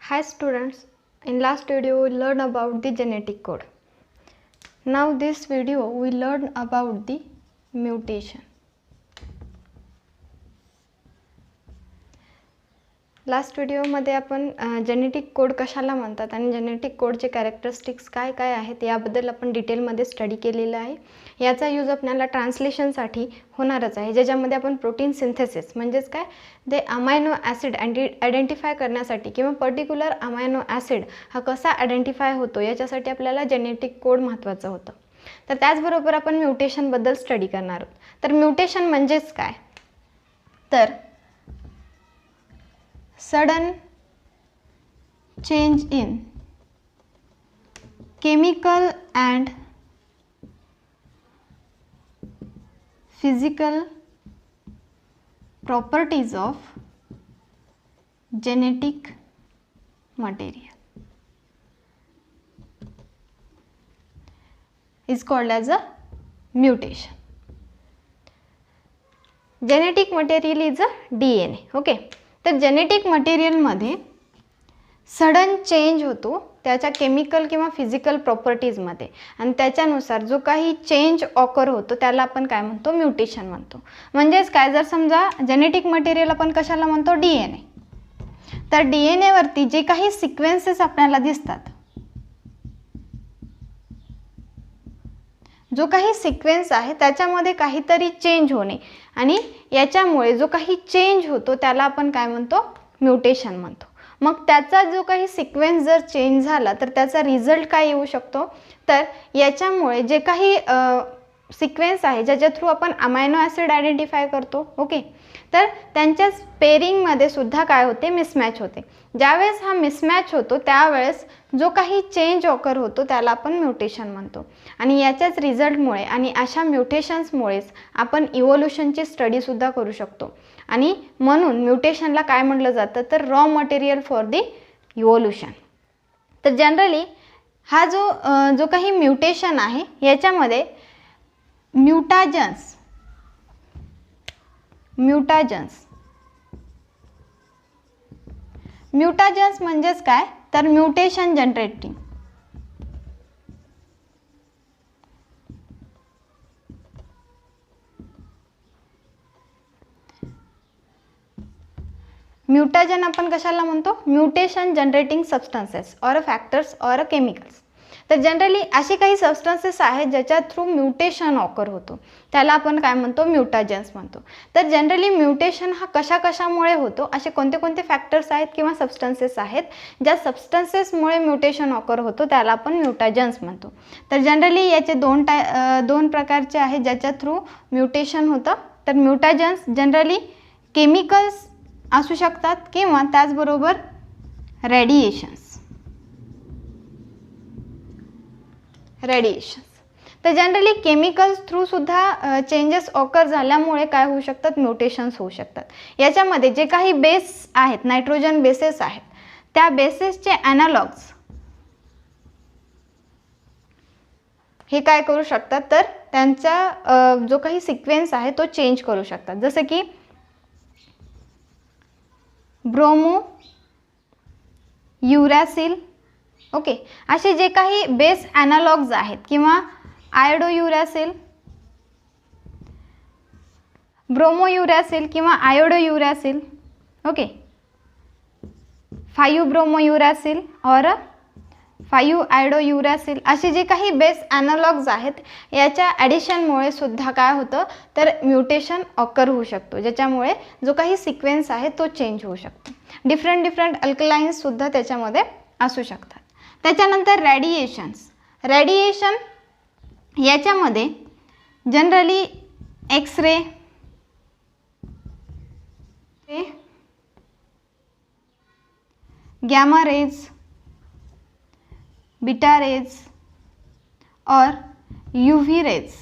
Hi students, in last video we learned about the genetic code. Now this video we learn about the mutation. Last व्हिडिओमध्ये आपण genetic code कशाला म्हणतात आणि genetic कोडचे characteristics काय काय आहेत याबद्दल आपण डिटेलमध्ये स्टडी केलेलं आहे. याचा यूज आपल्याला ट्रान्सलेशनसाठी होणारच आहे, ज्याच्यामध्ये आपण प्रोटीन सिंथेसिस म्हणजेच काय ते अमायनो ॲसिड आयडेंटिफाय करण्यासाठी किंवा पर्टिक्युलर अमायनो ॲसिड हा कसा आयडेंटिफाय होतो याच्यासाठी आपल्याला जेनेटिक कोड महत्त्वाचं होतं. तर त्याचबरोबर आपण म्युटेशनबद्दल स्टडी करणार आहोत. तर म्युटेशन म्हणजेच काय, तर sudden change in chemical and physical properties of genetic material is called as a mutation. Genetic material is a DNA. Okay. तर जेनेटिक मटेरियलमध्ये सडन चेंज होतो त्याच्या केमिकल किंवा फिजिकल प्रॉपर्टीजमध्ये, आणि त्याच्यानुसार जो काही चेंज ऑकर होतो त्याला आपण काय म्हणतो, म्युटेशन म्हणतो. म्हणजेच काय, जर समजा जेनेटिक मटेरियल आपण कशाला म्हणतो, DNA. तर DNA वरती जे काही सिक्वेन्सेस आपल्याला दिसतात, जो काही सिक्वेन्स आहे त्याच्यामध्ये काहीतरी चेंज होणे, आणि याच्यामुळे जो काही चेंज होतो त्याला आपण काय म्हणतो, म्युटेशन म्हणतो. मग त्याचा जो काही सिक्वेन्स जर चेंज झाला तर त्याचा रिझल्ट काय येऊ शकतो, तर याच्यामुळे जे काही सिक्वेन्स आहे ज्याच्या थ्रू आपण अमायनो ॲसिड आयडेंटिफाय करतो, ओके, तर त्यांच्याच पेरिंगमध्ये सुद्धा काय होते, मिसमॅच होते. ज्यावेळेस हा मिसमॅच होतो त्यावेळेस जो काही चेंज ऑकर होतो त्याला आपण म्युटेशन म्हणतो. आणि याच्याच रिझल्टमुळे आणि अशा म्युटेशन्समुळेच आपण इव्होल्युशनची स्टडीसुद्धा करू शकतो. आणि म्हणून म्युटेशनला काय म्हटलं जातं, तर raw material for the evolution. तर जनरली हा जो काही म्युटेशन आहे याच्यामध्ये म्युटाजन्स म्हणजेच काय, तर म्युटेशन जनरेटिंग. म्युटाजन आपण कशाला म्हणतो, mutation generating substances or factors or chemicals. तर जनरली असे काही सबस्टन्सेस आहेत ज्याच्या थ्रू म्युटेशन ऑकर होतो त्याला आपण काय म्हणतो, म्युटाजन्स म्हणतो. तर जनरली म्युटेशन हा कशामुळे होतो, असे कोणते कोणते फॅक्टर्स आहेत किंवा सबस्टन्सेस आहेत ज्या सबस्टन्सेसमुळे म्युटेशन ऑकर होतो त्याला आपण म्युटाजन्स म्हणतो. तर जनरली याचे दोन प्रकारचे आहेत ज्याच्या थ्रू म्युटेशन होतं. तर म्युटाजन्स जनरली केमिकल्स असू शकतात किंवा त्याचबरोबर रेडिएशन्स. तर जनरली केमिकल्स थ्रू सुद्धा चेंजेस ऑकर झाल्यामुळे काय होऊ शकतात, म्युटेशन्स होऊ शकतात. याच्यामध्ये जे काही बेस आहेत, नायट्रोजन बेसेस आहेत, त्या बेसेसचे ॲनालॉग्स हे काय करू शकतात, तर त्यांचा जो काही सिक्वेन्स आहे तो चेंज करू शकतात. जसं की ब्रोमो, युरॅसिल, ओके, असे जे काही बेस ॲनालॉग्स आहेत, किंवा आयोडो युरॅसिल, ब्रोमो युरॅसिल किंवा आयोडो युरॅसिल, ओके, 5 ब्रोमो युरॅसिल और 5 आयोडो युरॅसिल, असे जे काही बेस ॲनालॉग्स आहेत याच्या ॲडिशनमुळे सुद्धा काय होतं, तर म्युटेशन ऑकर होऊ शकतो, ज्याच्यामुळे जो काही सिक्वेन्स आहे तो चेंज होऊ शकतो. डिफरंट अल्कलाइन्स सुद्धा त्याच्यामध्ये असू शकतात. त्याच्यानंतर रेडिएशन याच्यामध्ये generally x-ray, gamma rays, beta rays और UV रेज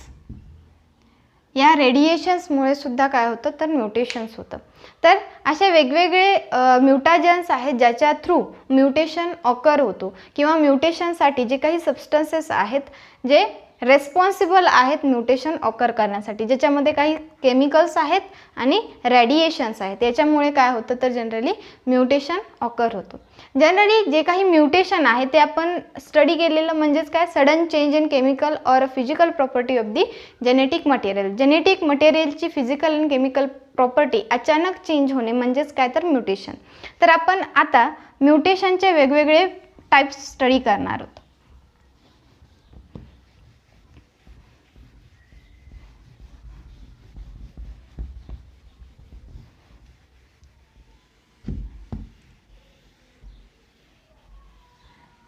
या रेडिएशन्समुळे सुद्धा काय होतं, तर म्युटेशन्स होतं. तर असे वेगवेगळे म्युटाजन्स आहेत ज्याच्या थ्रू म्युटेशन ऑकर होतो, किंवा म्युटेशनसाठी जे काही सबस्टन्सेस आहेत जे रेस्पॉन्सिबल आहेत म्युटेशन ऑकर करण्यासाठी, ज्याच्यामध्ये काही केमिकल्स आहेत आणि रेडिएशन्स आहेत. याच्यामुळे काय होतं तर जनरली म्युटेशन ऑकर होतो. जनरली जे काही म्युटेशन आहे ते आपण स्टडी केलेलं म्हणजेच काय, sudden change in chemical or physical property of the genetic material. Genetic मटेरियलची फिजिकल आणि केमिकल प्रॉपर्टी अचानक चेंज होणे म्हणजेच काय तर म्युटेशन. तर आपण आता म्युटेशनचे वेगवेगळे टाइप्स स्टडी करणार आहोत.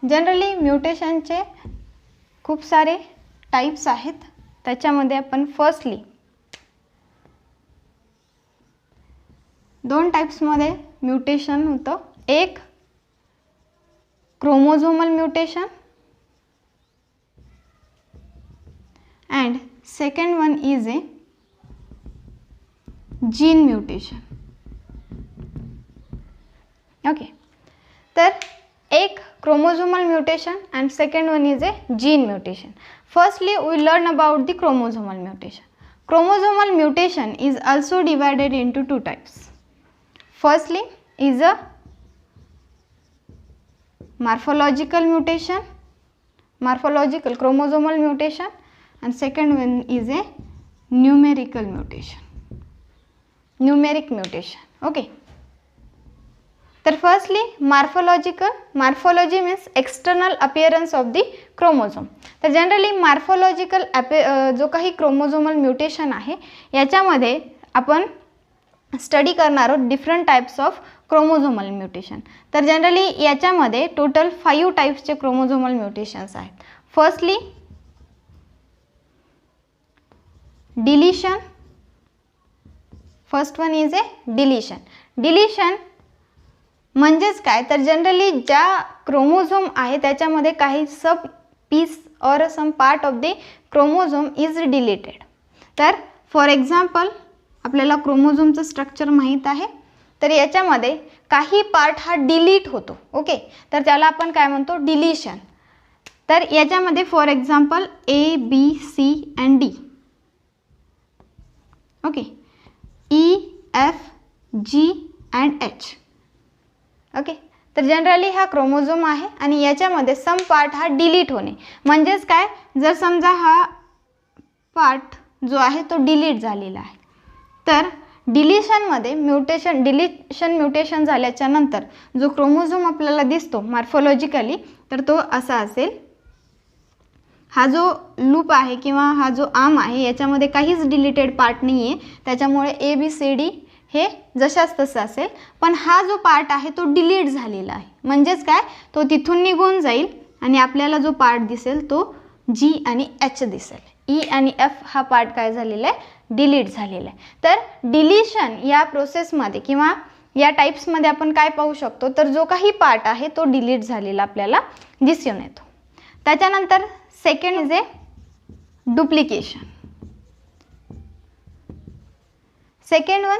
जनरली म्युटेशनचे खूप सारे टाइप्स आहेत. त्याच्यामध्ये आपण फर्स्टली 2 टाइप्समध्ये म्युटेशन होतं. एक chromosomal mutation and second one is A gene mutation. Okay, तर एक chromosomal mutation and second one is a gene mutation. Firstly, we learn about the chromosomal mutation. Chromosomal mutation is also divided into 2 types. Firstly is a morphological mutation, morphological chromosomal mutation, and second one is a numerical mutation, numeric mutation. Okay. तर firstly morphology means external appearance of the chromosome. तर generally morphological जो काही chromosomal mutation आहे याच्यामध्ये आपण study करणार आहोत different types of chromosomal mutation. तर जनरली याच्यामध्ये टोटल 5 टाइप्सचे क्रोमोझोमल म्युटेशन्स आहेत. Firstly deletion. First one is A deletion. Deletion म्हणजेच काय तर जनरली ज्या क्रोमोझोम आहे त्याच्यामध्ये काही सब पीस और some part of the chromosome is deleted. तर फॉर एक्झाम्पल आपल्याला क्रोमोझोमचं स्ट्रक्चर माहीत आहे, तर याच्यामध्ये काही पार्ट हा डिलीट होतो. ओके, तर त्याला आपण काय म्हणतो डिलिशन. तर याच्यामध्ये for example A, B, C and D. Okay, E, F, G and H. Okay, तर जनरली हा क्रोमोझोम आहे आणि याच्यामध्ये सम पार्ट हा डिलीट होणे म्हणजेच काय, जर समजा हा पार्ट जो आहे तो डिलीट झालेला आहे तर डिलिशनमध्ये म्युटेशन झाल्याच्या नंतर जो क्रोमोझोम आपल्याला दिसतो मॉर्फोलॉजिकली तर तो असा असेल. हा जो लूप आहे किंवा हा जो आर्म आहे याच्यामध्ये काहीच डिलीटेड पार्ट नाही आहे, त्याच्यामुळे ABCD हे जशाच तसं असेल. पण हा जो पार्ट आहे तो डिलीट झालेला आहे म्हणजेच काय, तो तिथून निघून जाईल आणि आपल्याला जो पार्ट दिसेल तो G आणि H दिसेल. E आणि F हा पार्ट काय झालेला आहे, डिलीट झालेला आहे. तर डिलिशन या प्रोसेसमध्ये किंवा या टाइप्समध्ये आपण काय पाहू शकतो तर जो काही पार्ट आहे तो डिलीट झालेला आपल्याला दिसून येतो. त्याच्यानंतर second is a duplication. Second one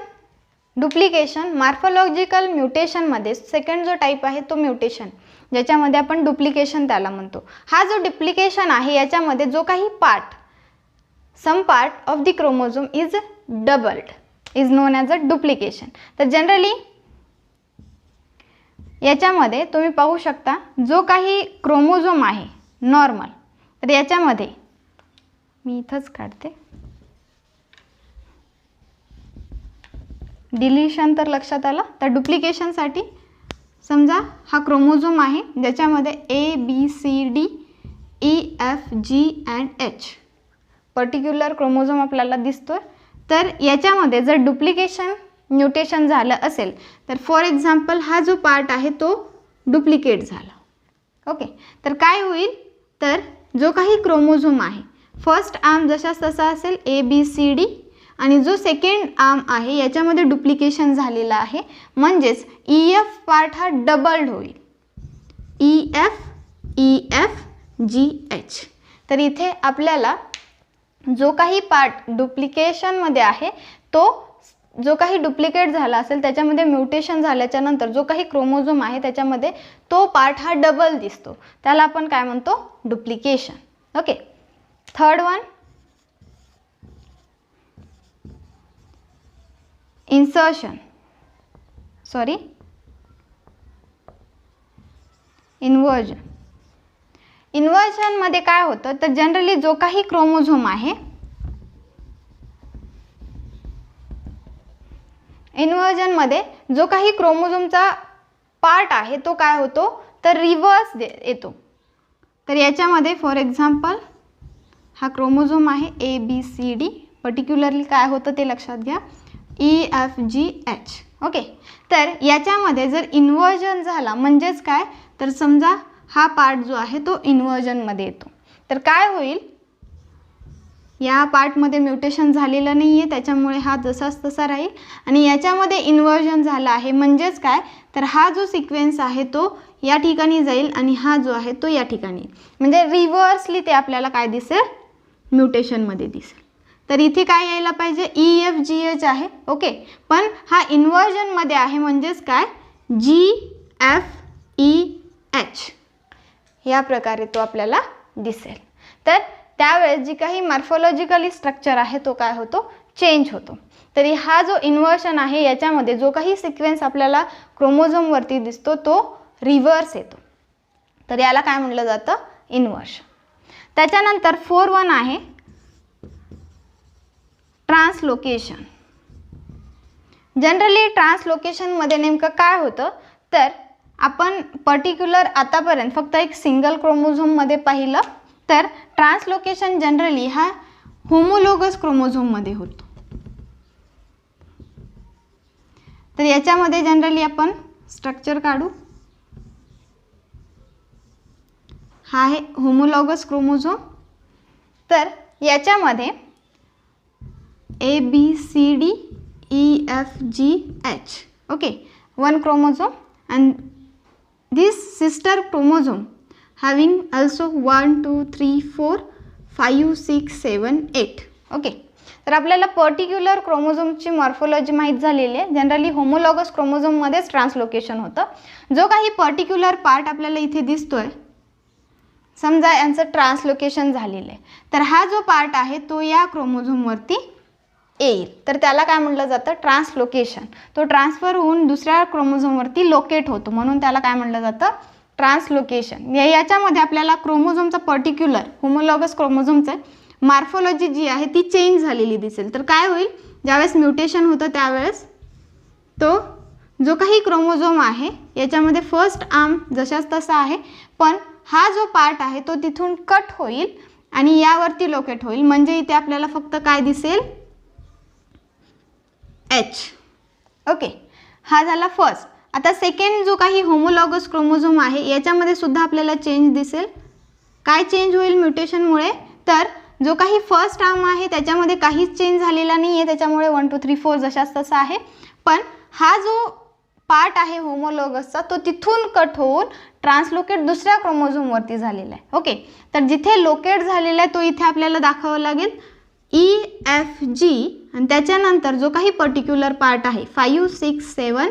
duplication. Morphological म्युटेशनमध्ये सेकंड जो टाइप आहे तो म्युटेशन, ज्याच्यामध्ये आपण डुप्लिकेशन त्याला म्हणतो. हा जो डुप्लिकेशन आहे याच्यामध्ये जो काही part some part of the chromosome is doubled is known as a duplication. तर जनरली याच्यामध्ये तुम्ही पाहू शकता जो काही क्रोमोझोम आहे नॉर्मल, तर याच्यामध्ये मी इथंच काढते. डिलिशन तर लक्षात आलं. तर डुप्लिकेशनसाठी समजा हा क्रोमोझोम आहे ज्याच्यामध्ये ABCD EFG and H particular chromosome आपल्याला दिसतोय. तर याच्यामध्ये जर डुप्लिकेशन म्युटेशन झालं असेल तर फॉर एक्झाम्पल हा जो पार्ट आहे तो डुप्लिकेट झाला. ओके, तर काय होईल तर जो काही क्रोमोझोम आहे फर्स्ट आर्म जशाच तसा असेल ABCD आणि जो सेकंड आर्म आहे याच्यामध्ये डुप्लिकेशन झालेला आहे म्हणजेच EF पार्ट हा डबल्ड होईल. EFGH. तर इथे आपल्याला जो काही पार्ट डुप्लिकेशनमध्ये आहे तो जो काही डुप्लिकेट झाला असेल त्याच्यामध्ये म्युटेशन झाल्याच्या नंतर जो काही क्रोमोझोम आहे त्याच्यामध्ये तो पार्ट हा डबल दिसतो, त्याला आपण काय म्हणतो duplication. Okay, third one inversion इन्वर्जनमध्ये काय होतं तर जनरली जो काही क्रोमोझोम आहे, इन्वर्जनमध्ये जो काही क्रोमोझोमचा पार्ट आहे तो काय होतो तर रिव्हर्स येतो. तर याच्यामध्ये फॉर एक्झाम्पल हा क्रोमोझोम आहे ABCD, पर्टिक्युलरली काय होतं ते लक्षात घ्या EFGH. ओके, तर याच्यामध्ये जर इन्वर्जन झाला म्हणजेच काय तर समजा हा पार्ट जो आहे तो इन्वर्जनमध्ये येतो, तर काय होईल या पार्टमध्ये म्युटेशन झालेलं नाही आहे त्याच्यामुळे हा जसाच तसा राहील, आणि याच्यामध्ये इन्वर्जन झाला आहे म्हणजेच काय तर हा जो सिक्वेन्स आहे तो या ठिकाणी जाईल आणि हा जो आहे तो या ठिकाणी, म्हणजे रिव्हर्सली ते आपल्याला काय दिसेल म्युटेशनमध्ये दिसेल. तर इथे काय यायला पाहिजे EFGH आहे. ओके, पण हा इन्वर्जनमध्ये आहे म्हणजेच काय GFEH या प्रकारे तो आपल्याला दिसेल. तर त्यावेळेस जी काही मॉर्फोलॉजिकली स्ट्रक्चर आहे तो काय होतो चेंज होतो. तरी हा जो इन्वर्जन आहे याच्यामध्ये जो काही सिक्वेन्स आपल्याला क्रोमोझोमवरती दिसतो तो रिव्हर्स येतो, तर याला काय म्हटलं जातं इन्वर्जन. त्याच्यानंतर 4 आहे ट्रान्सलोकेशन. जनरली ट्रान्सलोकेशनमध्ये नेमकं काय होतं तर आपण पर्टिक्युलर आतापर्यंत फक्त एक सिंगल क्रोमोझोममध्ये पाहिलं, तर ट्रान्सलोकेशन जनरली हा होमोलोगस क्रोमोझोममध्ये होतो. तर याच्यामध्ये जनरली आपण स्ट्रक्चर काढू. हा आहे होमोलॉगस क्रोमोझोम. तर याच्यामध्ये ABCDEFGH. Okay, 1 chromosome and this sister chromosome having also 1 2 3 4 5 6 7 8. Okay, तर आपल्याला पर्टिक्युलर क्रोमोझोमची मॉर्फोलॉजी माहीत झालेली आहे. जनरली होमोलॉगस क्रोमोझोममध्येच ट्रान्सलोकेशन होतं. जो काही पर्टिक्युलर पार्ट आपल्याला इथे दिसतोय समजा यांचं ट्रान्सलोकेशन झालेलं आहे, तर हा जो पार्ट आहे तो या क्रोमोझोमवरती येईल, तर त्याला काय म्हटलं जातं ट्रान्सलोकेशन. तो ट्रान्सफर होऊन दुसऱ्या क्रोमोझोमवरती लोकेट होतो म्हणून त्याला काय म्हटलं जातं ट्रान्सलोकेशन. याच्यामध्ये आपल्याला क्रोमोझोमचा पर्टिक्युलर होमोलॉगस क्रोमोझोमचं मॉर्फोलॉजी जी आहे ती चेंज झालेली दिसेल. तर काय होईल ज्यावेळेस म्युटेशन होतं त्यावेळेस तो जो काही क्रोमोझोम आहे याच्यामध्ये फर्स्ट आर्म जशाच तसा आहे, पण हा जो पार्ट आहे तो तिथून कट होईल आणि यावरती लोकेट होईल, म्हणजे इथे आपल्याला फक्त काय दिसेल H. ओके, हा झाला फर्स्ट. आता सेकंड जो काही होमोलॉगस क्रोमोझोम आहे याच्यामध्ये सुद्धा आपल्याला चेंज दिसेल. काय चेंज होईल म्युटेशनमुळे तर जो काही फर्स्ट आर्म आहे त्याच्यामध्ये काहीच चेंज झालेला नाही आहे, त्याच्यामुळे 1 2 3 4 जशाच तसा आहे, पण हा जो पार्ट आहे होमोलॉगसचा तो तिथून कट होऊन ट्रान्सलोकेट दुसऱ्या क्रोमोझोमवरती झालेला आहे. ओके, तर जिथे लोकेट झालेला आहे तो इथे आपल्याला दाखवावा लागेल EFG, आणि त्याच्यानंतर जो काही पर्टिक्युलर पार्ट आहे 5 6 7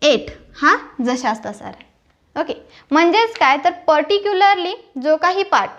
8 हा जशाच तसा आहे. ओके, म्हणजेच काय तर पर्टिक्युलरली जो काही पार्ट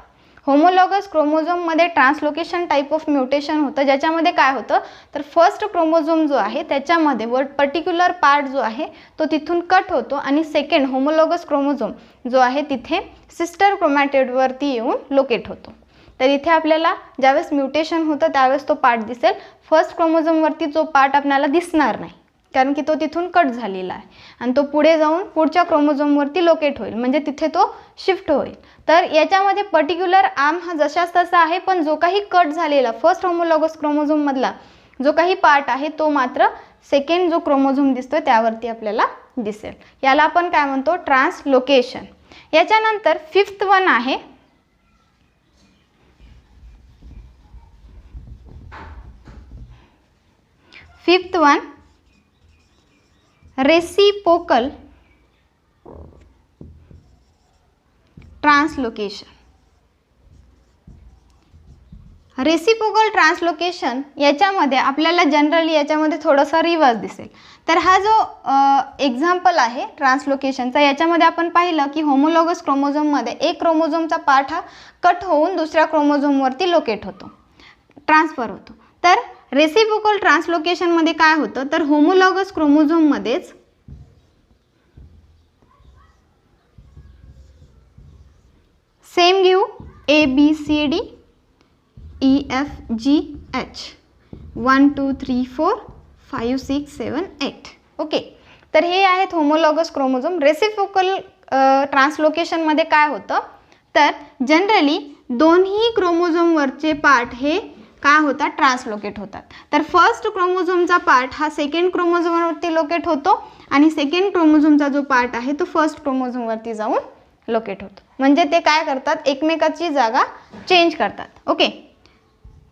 होमोलॉगस क्रोमोझोममध्ये ट्रान्सलोकेशन टाईप ऑफ म्युटेशन होतं, ज्याच्यामध्ये काय होतं तर फर्स्ट क्रोमोझोम जो आहे त्याच्यामध्ये पर्टिक्युलर पार्ट जो आहे तो तिथून कट होतो आणि सेकंड होमोलॉगस क्रोमोझोम जो आहे तिथे सिस्टर क्रोमॅटिडवरती येऊन लोकेट होतो. तर इथे आपल्याला ज्यावेळेस म्युटेशन होतं त्यावेळेस तो पार्ट दिसेल, फर्स्ट क्रोमोझोमवरती जो पार्ट आपल्याला दिसणार नाही कारण की तो तिथून कट झालेला आहे आणि तो पुढे जाऊन पुढच्या क्रोमोझोमवरती लोकेट होईल, म्हणजे तिथे तो शिफ्ट होईल. तर याच्यामध्ये पर्टिक्युलर आर्म हा जशाच तसा आहे, पण जो काही कट झालेला फर्स्ट होमोलॉगस क्रोमोझोममधला जो काही पार्ट आहे तो मात्र सेकंड जो क्रोमोझोम दिसतोय त्यावरती आपल्याला दिसेल. याला आपण काय म्हणतो ट्रान्सलोकेशन. याच्यानंतर 5th आहे रेसिप्रोकल ट्रान्सलोकेशन. रेसिप्रोकल ट्रान्सलोकेशन याच्यामध्ये आपल्याला जनरली याच्यामध्ये थोडंसं रिवर्स दिसेल. तर हा जो एक्झाम्पल आहे ट्रान्सलोकेशनचा, याच्यामध्ये आपण पाहिलं की होमोलॉगस क्रोमोझोममध्ये एक क्रोमोझोमचा पार्ट हा कट होऊन दुसऱ्या क्रोमोझोमवरती लोकेट होतो, ट्रान्सफर होतो. तर रेसिप्रोकल ट्रान्सलोकेशनमध्ये काय होतं, तर होमोलॉगस क्रोमोझोममध्येच सेम घेऊ ABCD EFGH 1 2 3 4 5 6 7 8. ओके, तर हे आहेत होमोलॉगस क्रोमोझोम. रेसिप्रोकल ट्रान्सलोकेशनमध्ये काय होतं, तर जनरली दोन्ही क्रोमोझोमवरचे पार्ट हे काय होतात, ट्रान्सलोकेट होतात. तर फर्स्ट क्रोमोझोमचा पार्ट हा सेकंड क्रोमोझोमवरती लोकेट होतो आणि सेकंड क्रोमोझोमचा जो पार्ट आहे तो फर्स्ट क्रोमोझोमवरती जाऊन लोकेट होतो. म्हणजे ते काय करतात, एकमेकाची जागा चेंज करतात. ओके,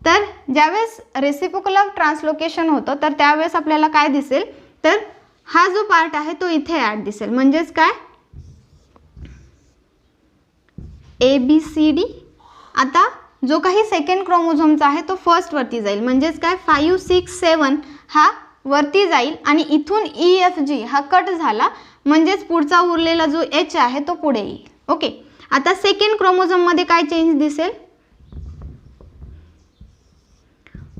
तर ज्यावेळेस रेसिप्रोकल ट्रान्सलोकेशन होतं तर त्यावेळेस आपल्याला काय दिसेल, तर हा जो पार्ट आहे तो इथे ॲड दिसेल. म्हणजेच काय, ABCD. आता जो काही सेकंड क्रोमोझोमचा आहे तो फर्स्टवरती जाईल. म्हणजेच काय, 5 6 7 हा वरती जाईल आणि इथून EFG हा कट झाला. म्हणजेच पुढचा उरलेला जो H आहे तो पुढे येईल. ओके, आता सेकंड क्रोमोझोममध्ये काय चेंज दिसेल,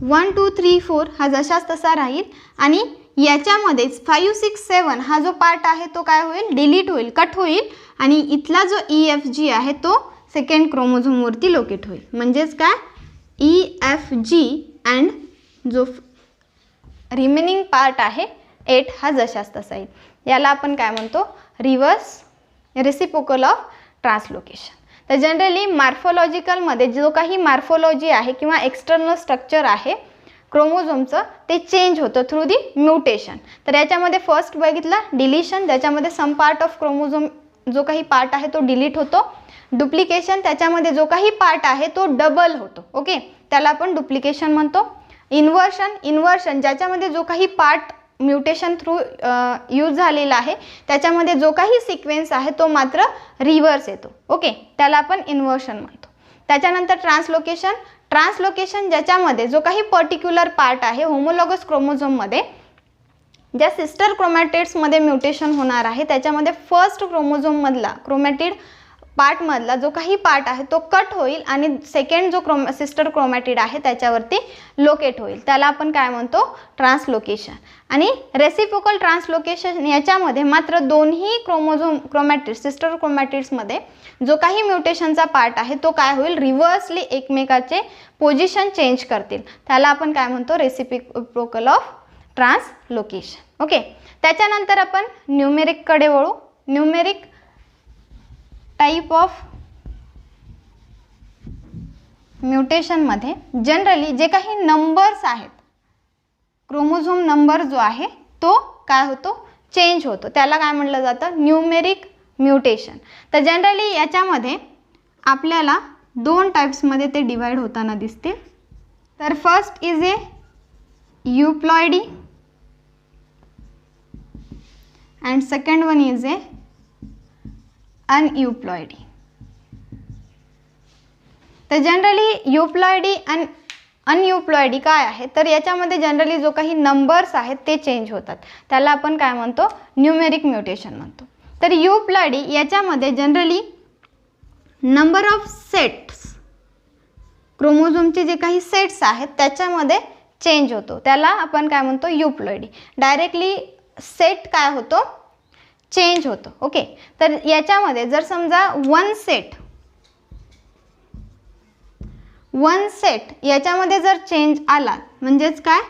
1 2 3 4 हा जशाच तसा राहील आणि याच्यामध्येच 5 6 7 हा जो पार्ट आहे तो काय होईल, डिलीट होईल, कट होईल आणि इथला जो EFG आहे तो सेकंड क्रोमोझोमवरती लोकेट होईल. म्हणजेच काय, EFG अँड जो रिमेनिंग पार्ट आहे 8 हा जशाच तसा येईल. याला आपण काय म्हणतो, रिव्हर्स रेसिप्रोकल ऑफ ट्रान्सलोकेशन. तर जनरली मॉर्फोलॉजिकलमध्ये जो काही मॉर्फोलॉजी आहे किंवा एक्सटर्नल स्ट्रक्चर आहे क्रोमोझोमचं ते चेंज होतं थ्रू दी म्युटेशन. तर याच्यामध्ये फर्स्ट बघितलं डिलिशन, त्याच्यामध्ये सम पार्ट ऑफ क्रोमोझोम जो काही पार्ट आहे तो डिलीट होतो. डुप्लिकेशन, त्याच्यामध्ये जो काही पार्ट आहे तो डबल होतो. ओके, त्याला आपण डुप्लिकेशन म्हणतो. इन्व्हर्शन ज्याच्यामध्ये जो काही पार्ट म्युटेशन थ्रू यूज झालेला आहे त्याच्यामध्ये जो काही सिक्वेन्स आहे तो मात्र रिव्हर्स येतो. ओके, त्याला आपण इन्व्हर्शन म्हणतो. त्याच्यानंतर ट्रान्सलोकेशन ज्याच्यामध्ये जो काही पर्टिक्युलर पार्ट आहे होमोलॉगस क्रोमोझोममध्ये ज्या सिस्टर क्रोमॅटिड्समध्ये म्युटेशन होणार आहे त्याच्यामध्ये फर्स्ट क्रोमोझोममधला क्रोमॅटिड पार्टमधला जो काही पार्ट आहे तो कट होईल आणि सेकंड जो सिस्टर क्रोमॅटिड आहे त्याच्यावरती लोकेट होईल. त्याला आपण काय म्हणतो, ट्रान्सलोकेशन. आणि रेसिप्रोकल ट्रान्सलोकेशन याच्यामध्ये मात्र दोन्ही क्रोमॅटिड सिस्टर क्रोमॅटिड्समध्ये जो काही म्युटेशनचा पार्ट आहे तो काय होईल, रिव्हर्सली एकमेकाचे पोझिशन चेंज करतील. त्याला आपण काय म्हणतो, रेसिप्रोकल ऑफ ट्रान्सलोकेशन. ओके, त्याच्यानंतर आपण न्यूमेरिककडे वळू. न्यूमेरिक टाइप ऑफ म्युटेशनमध्ये जनरली जे काही नंबर्स आहेत, क्रोमोझोम नंबर जो आहे तो काय होतो, चेंज होतो. त्याला काय म्हटलं जातं, न्यूमेरिक म्युटेशन. तर जनरली याच्यामध्ये आपल्याला दोन टाइप्समध्ये ते डिवाइड होताना दिसते. तर first is a euploidy and second one is a aneuploidy. तर जनरली यूप्लॉइडी आणि अनयूप्लॉइडी काय आहे, तर याच्यामध्ये जनरली जो काही नंबर्स आहेत ते चेंज होतात. त्याला आपण काय म्हणतो, न्यूमेरिक म्युटेशन म्हणतो. तर यूप्लॉइडी याच्यामध्ये जनरली नंबर ऑफ सेट्स, क्रोमोझोमचे जे काही सेट्स आहेत त्याच्यामध्ये चेंज होतो. त्याला आपण काय म्हणतो, यूप्लॉइडी. डायरेक्टली सेट काय होतो, चेंज होतो. ओके, तर याच्यामध्ये जर समजा वन सेट याच्यामध्ये जर चेंज आला म्हणजेच काय,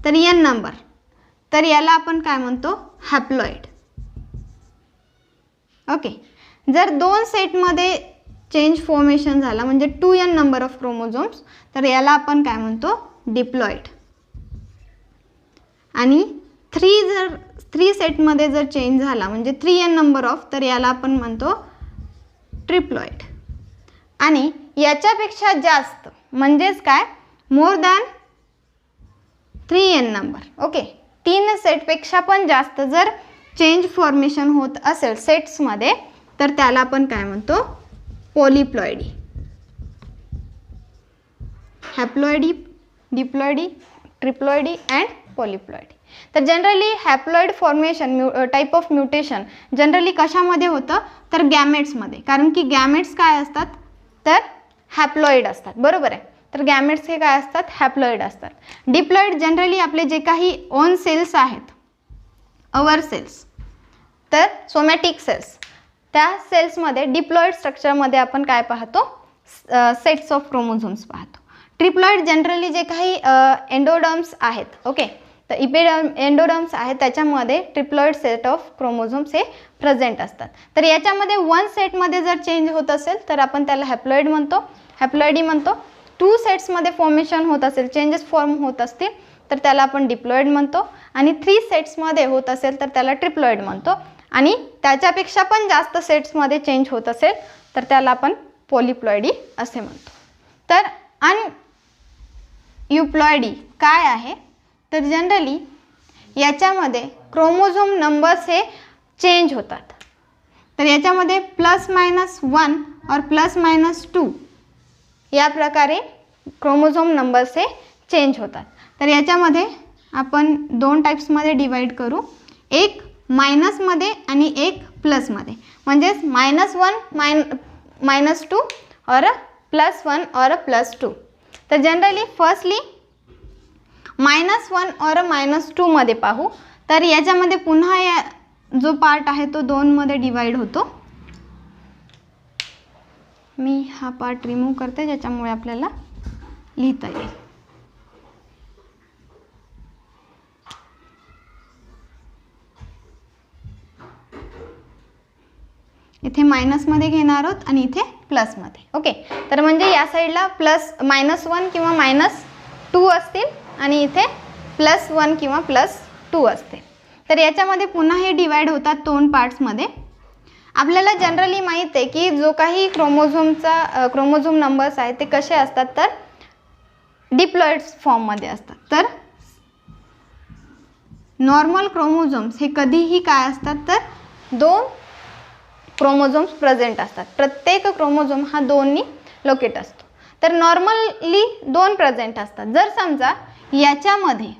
तर एन नंबर, तर याला आपण काय म्हणतो, हॅप्लॉइड. ओके, जर दोन सेटमध्ये चेंज फॉर्मेशन झाला म्हणजे 2n नंबर ऑफ क्रोमोझोम्स, तर याला आपण काय म्हणतो, डिप्लॉइड. आणि 3 सेटमध्ये जर चेंज झाला म्हणजे 3n नंबर ऑफ, तर याला आपण म्हणतो ट्रिप्लॉइड. आणि याच्यापेक्षा जास्त म्हणजेच काय, more than 3n number. Okay, 3 सेटपेक्षा पण जास्त जर चेंज फॉर्मेशन होत असेल सेट्समध्ये तर त्याला आपण काय म्हणतो, पॉलिप्लॉइडी. हॅप्लॉइडी, डिप्लॉइडी, ट्रिप्लॉइडी अँड पॉलिप्लॉइडी. तर generally haploid formation type of mutation generally कशामध्ये होतं तर गॅमेट्समध्ये, कारण की गॅमेट्स काय असतात तर हॅप्लॉइड असतात, बरोबर आहे. तर गॅमेट्स हे काय असतात हॅप्लॉइड असतात. डिप्लॉइड जनरली आपले जे काही ओन सेल्स आहेत, अवर सेल्स, तर सोमॅटिक सेल्स, त्या सेल्समध्ये डिप्लॉइड स्ट्रक्चरमध्ये आपण काय पाहतो सेट्स ऑफ क्रोमोझोम्स पाहतो. ट्रिप्लॉइड जनरली जे काही एंडोडर्म्स आहेत, ओके, तर एंडोडर्म्स आहेत त्याच्यामध्ये ट्रिप्लॉइड सेट ऑफ क्रोमोझोम्स हे प्रेझेंट असतात. तर याच्यामध्ये वन सेटमध्ये जर चेंज होत असेल तर आपण त्याला हॅप्लॉइड म्हणतो, हॅप्लॉइडी म्हणतो. टू सेट्समध्ये फॉर्मेशन होत असेल, चेंजेस फॉर्म होत असतील तर त्याला आपण डिप्लॉइड म्हणतो. आणि 3 सेट्समध्ये होत असेल तर त्याला ट्रिप्लॉइड म्हणतो. आणि त्याच्यापेक्षा पण जास्त सेट्समध्ये चेंज होत असेल तर त्याला आपण पॉलिप्लॉइडी असे म्हणतो. तर अनयुप्लॉइडी काय आहे तर जनरली याच्यामध्ये क्रोमोझोम नंबर्स हे चेंज होतात. तर याच्यामध्ये +-1 और +-2 या प्रकारे क्रोमोझोम नंबर्स हे चेंज होतात. तर याच्यामध्ये आपण 2 टाईप्समध्ये डिवाइड करू, एक मायनसमध्ये आणि एक प्लसमध्ये, म्हणजेच -1 -2 और +1 और +2. तर जनरली फर्स्टली -1 और -2 मध्ये पाहू. तर याच्यामध्ये पुन्हा या जो पार्ट आहे तो 2 मध्ये डिवाइड होतो. मी हा पार्ट रिमूव्ह करते ज्याच्यामुळे आपल्याला लिहिता येईल. इथे मायनसमध्ये घेणार आहोत आणि इथे प्लसमध्ये, ओके. तर म्हणजे या साईडला -1 किंवा -2 असतील आणि इथे +1 किंवा +2 असते. तर याच्यामध्ये पुन्हा हे डिवाइड होतात 2 पार्ट्समध्ये. आपल्याला जनरली माहीत आहे की जो काही क्रोमोझोम नंबर्स आहेत ते कसे असतात तर डिप्लॉइड फॉर्ममध्ये असतात. तर नॉर्मल क्रोमोझोम्स हे कधीही काय असतात तर 2 क्रोमोझोम्स प्रेझेंट असतात. प्रत्येक क्रोमोझोम हा 2नी लोकेट असतो. तर नॉर्मली 2 प्रेझेंट असतात. जर समजा याच्यामध्ये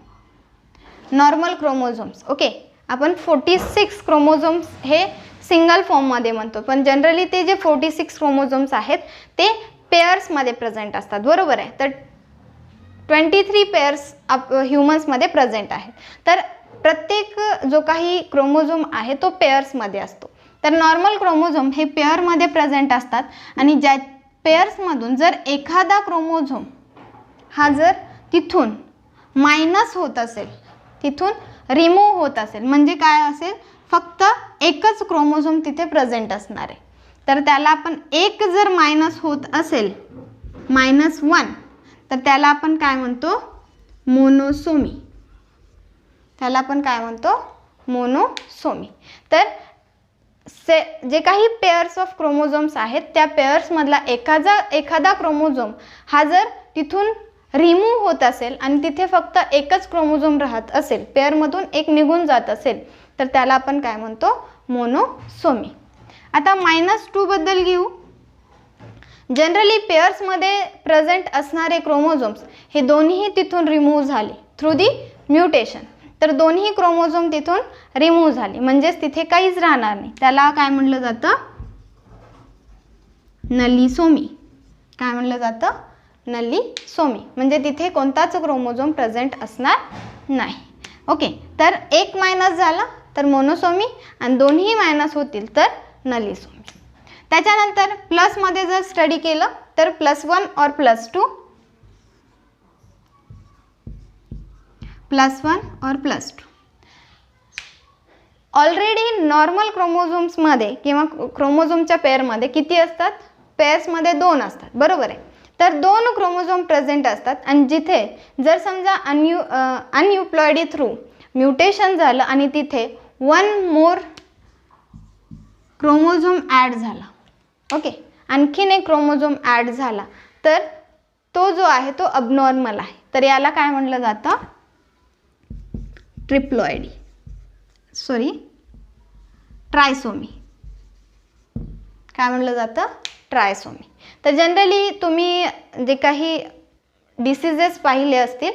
नॉर्मल क्रोमोझोम्स, ओके, आपण 46 क्रोमोझोम्स हे सिंगल फॉर्ममध्ये म्हणतो, पण जनरली ते जे 46 क्रोमोझोम्स आहेत ते पेअर्समध्ये प्रेझेंट असतात, बरोबर आहे. तर 23 पेअर्स ह्युमन्समध्ये प्रेझेंट आहेत. तर प्रत्येक जो काही क्रोमोझोम आहे तो पेअर्समध्ये असतो. तर नॉर्मल क्रोमोझोम हे पेअरमध्ये प्रेझेंट असतात आणि ज्या पेअर्समधून जर एखादा क्रोमोझोम हा जर तिथून मायनस होत असेल, तिथून रिमूव्ह होत असेल, म्हणजे काय असेल फक्त एकच क्रोमोझोम तिथे प्रेझेंट असणार आहे, तर त्याला आपण एक जर मायनस होत असेल -1 तर त्याला आपण काय म्हणतो मोनोसोमी. त्याला आपण काय म्हणतो मोनोसोमी. तर जे काही पेअर्स ऑफ क्रोमोझोम्स आहेत त्या पेअर्समधला एखादा क्रोमोझोम हा जर तिथून रिमूव्ह होत असेल आणि तिथे फक्त एकच क्रोमोझोम राहत असेल, पेअरमधून एक निघून जात असेल तर त्याला आपण काय म्हणतो मोनोसोमी. आता -2 बद्दल घेऊ. जनरली पेअर्समध्ये प्रेझेंट असणारे क्रोमोझोम्स हे दोन्ही तिथून रिमूव्ह झाले थ्रू दी म्युटेशन. तर दोन्ही क्रोमोझोम तिथून रिमूव्ह झाले, म्हणजेच तिथे काहीच राहणार नाही. त्याला काय म्हणलं जातं नलिसोमी. काय म्हणलं जातं नलिसोमी, म्हणजे तिथे कोणताच क्रोमोझोम प्रेझेंट असणार नाही, ओके. तर एक मायनस झाला तर मोनोसोमी आणि दोन्ही मायनस होतील तर नलिसोमी. त्याच्यानंतर प्लसमध्ये जर स्टडी केलं तर +1 और +2, +1 और +2. ऑलरेडी नॉर्मल क्रोमोझोम्समध्ये किंवा क्रोमोझोमच्या पेअरमध्ये किती असतात, पेअर्समध्ये 2 असतात, बरोबर आहे. तर 2 क्रोमोझोम प्रेझेंट असतात आणि जिथे जर समजा अनयुप्लॉइडी थ्रू म्युटेशन झालं आणि तिथे 1 मोर क्रोमोझोम ॲड झाला, ओके, आणखीन एक क्रोमोझोम ॲड झाला तर तो जो आहे तो अबनॉर्मल आहे. तर याला काय म्हणलं जातं ट्रायसोमी. काय म्हणलं जातं ट्रायसोमी. तर जनरली तुम्ही जे काही डिसीजेस पाहिले असतील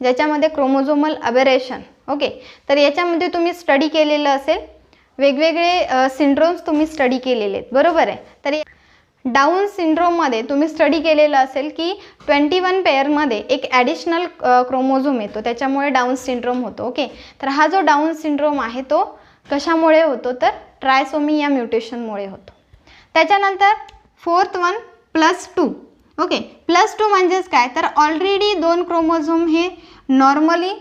ज्याच्यामध्ये क्रोमोझोमल अबेरेशन, ओके, तर याच्यामध्ये तुम्ही स्टडी केलेलं असेल, वेगवेगळे सिंड्रोम्स तुम्ही स्टडी केलेले आहेत, बरोबर आहे. तर डाऊन सिंड्रोममध्ये तुम्ही स्टडी केलेलं असेल की 21 पेअरमध्ये एक ॲडिशनल क्रोमोझोम येतो, त्याच्यामुळे डाऊन सिंड्रोम होतो, ओके. तर हा जो डाऊन सिंड्रोम आहे तो कशामुळे होतो, तर ट्रायसोमी या म्युटेशनमुळे होतो. त्याच्यानंतर फोर्थ वन +2, ओके. +2 म्हणजेच काय, तर ऑलरेडी 2 क्रोमोझोम हे नॉर्मली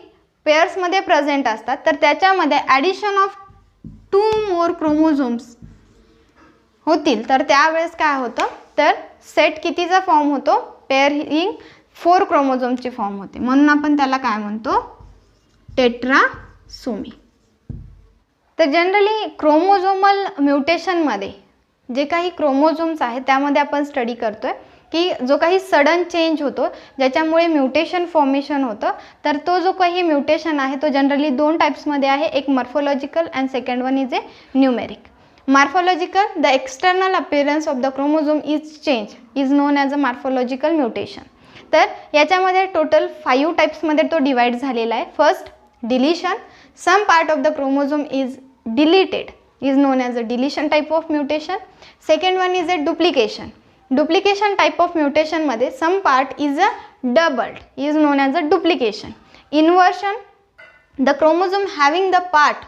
पेअर्समध्ये प्रेझेंट असतात, तर त्याच्यामध्ये ॲडिशन ऑफ 2 मोर क्रोमोझोम्स होतील, तर त्यावेळेस काय होतं, तर सेट कितीचा फॉर्म होतो, पेअरिंग 4 क्रोमोझोमची फॉर्म होते, म्हणून आपण त्याला काय म्हणतो, टेट्रासोमी. तर जनरली क्रोमोझोमल म्युटेशनमध्ये जे काही क्रोमोझोम्स आहेत त्यामध्ये आपण स्टडी करतोय की जो काही सडन चेंज होतो ज्याच्यामुळे म्युटेशन फॉर्मेशन होतं, तर तो जो काही म्युटेशन आहे तो जनरली 2 टाइप्समध्ये आहे, एक morphological and second one is A numeric. Morphological, the external appearance of the chromosome is change is known as a morphological mutation. तर याच्यामध्ये टोटल 5 टाइप्समध्ये तो डिवाइड झालेला आहे. First deletion, some part of the chromosome is deleted is known as a deletion type of mutation. Second one is a duplication. Duplication type of mutation मध्ये some part is a doubled is known as a duplication. Inversion, the chromosome having the part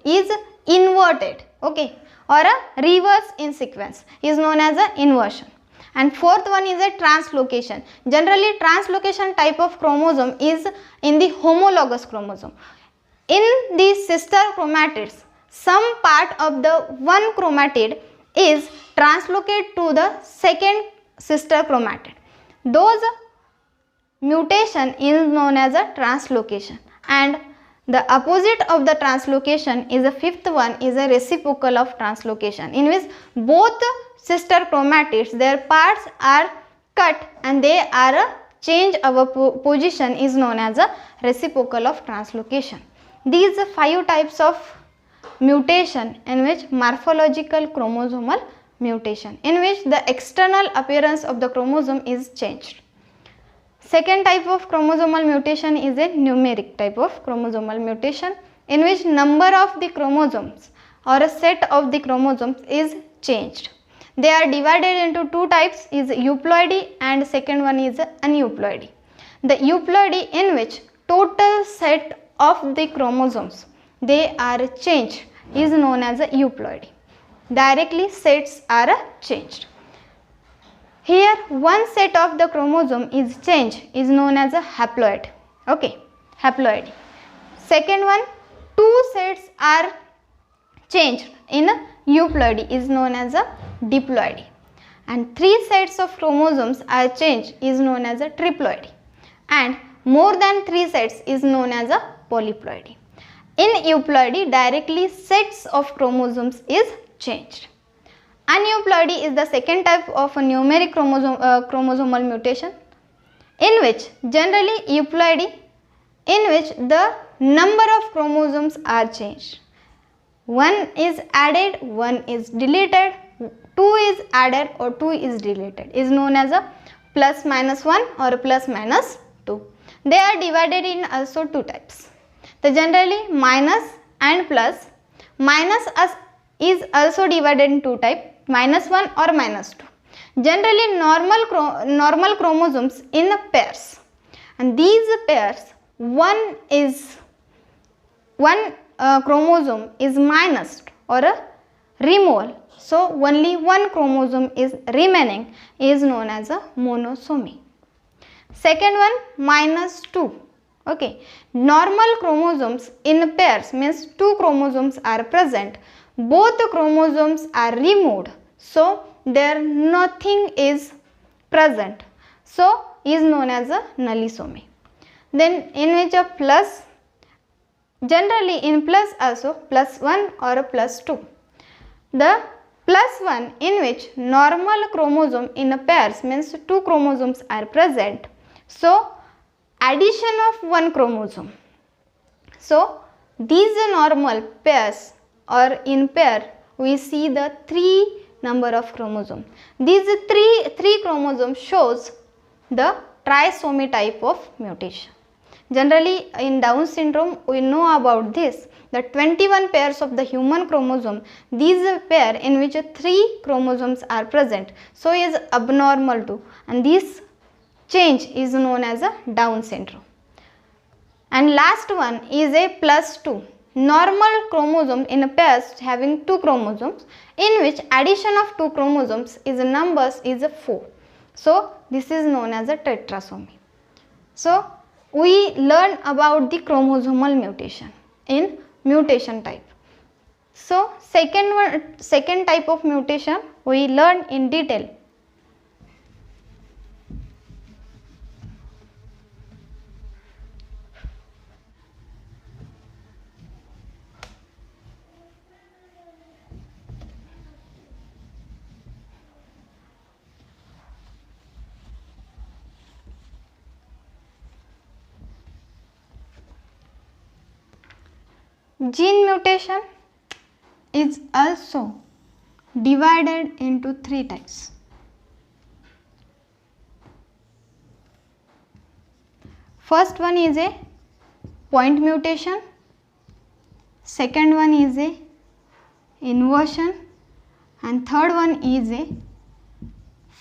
is inverted, okay, or a reverse in sequence is known as a inversion. And fourth one is a translocation. Generally translocation type of chromosome is in the homologous chromosome. In the sister chromatids, some part of the one chromatid is translocated to the second sister chromatid. Those mutation is known as a translocation, and the opposite of the translocation is a fifth one is a reciprocal of translocation, in which both sister chromatids, their parts are cut and they are a change of a position is known as a reciprocal of translocation. These 5 types of mutation in which morphological chromosomal mutation, in which the external appearance of the chromosome is changed. Second type of chromosomal mutation is a numeric type of chromosomal mutation, in which number of the chromosomes or a set of the chromosomes is changed. They are divided into 2 types, is euploidy and second one is aneuploidy. The euploidy, in which total set of the chromosomes they are changed, is known as a euploidy. Directly sets are changed. Here one set of the chromosome is changed is known as a haploid, okay, haploidy. Second one, 2 sets are changed in euploidy is known as a diploidy, and 3 sets of chromosomes are changed is known as a triploidy, and more than 3 sets is known as a polyploidy. In euploidy, directly sets of chromosomes is changed. Aneuploidy is the second type of a numeric chromosomal mutation, in which generally euploidy, in which the number of chromosomes are changed. 1 is added, 1 is deleted, 2 is added or 2 is deleted is known as a +-1 or +-2. They are divided in also 2 types. So generally minus and plus. Minus is also divided in 2 types, -1 or -2. Generally normal chromosomes in pairs, and these pairs one chromosome is minus or a removal, so only one chromosome is remaining is known as a monosomy. Second one, -2, okay. Normal chromosomes in pairs means 2 chromosomes are present, both chromosomes are removed, so there nothing is present, so is known as a nullisomy. Then in which a plus, generally in plus also +1 or a +2. The +1 in which normal chromosome in a pairs means 2 chromosomes are present, so addition of 1 chromosome. So these normal pairs or in pair we see the 3 number of chromosomes. These three chromosomes shows the trisomy type of mutation. Generally in Down syndrome we know about this, that 21 pairs of the human chromosome, these pair in which 3 chromosomes are present, so is abnormal too, and this change is known as a Down syndrome. And last one is a +2 normal chromosome in a pairs having 2 chromosomes, in which addition of 2 chromosomes is numbers is 4. So this is known as a tetrasomy. So we learn about the chromosomal mutation in mutation type. So second type of mutation we learn in detail. Gene mutation is also divided into 3 types. First one is a point mutation, second one is a inversion, and third one is a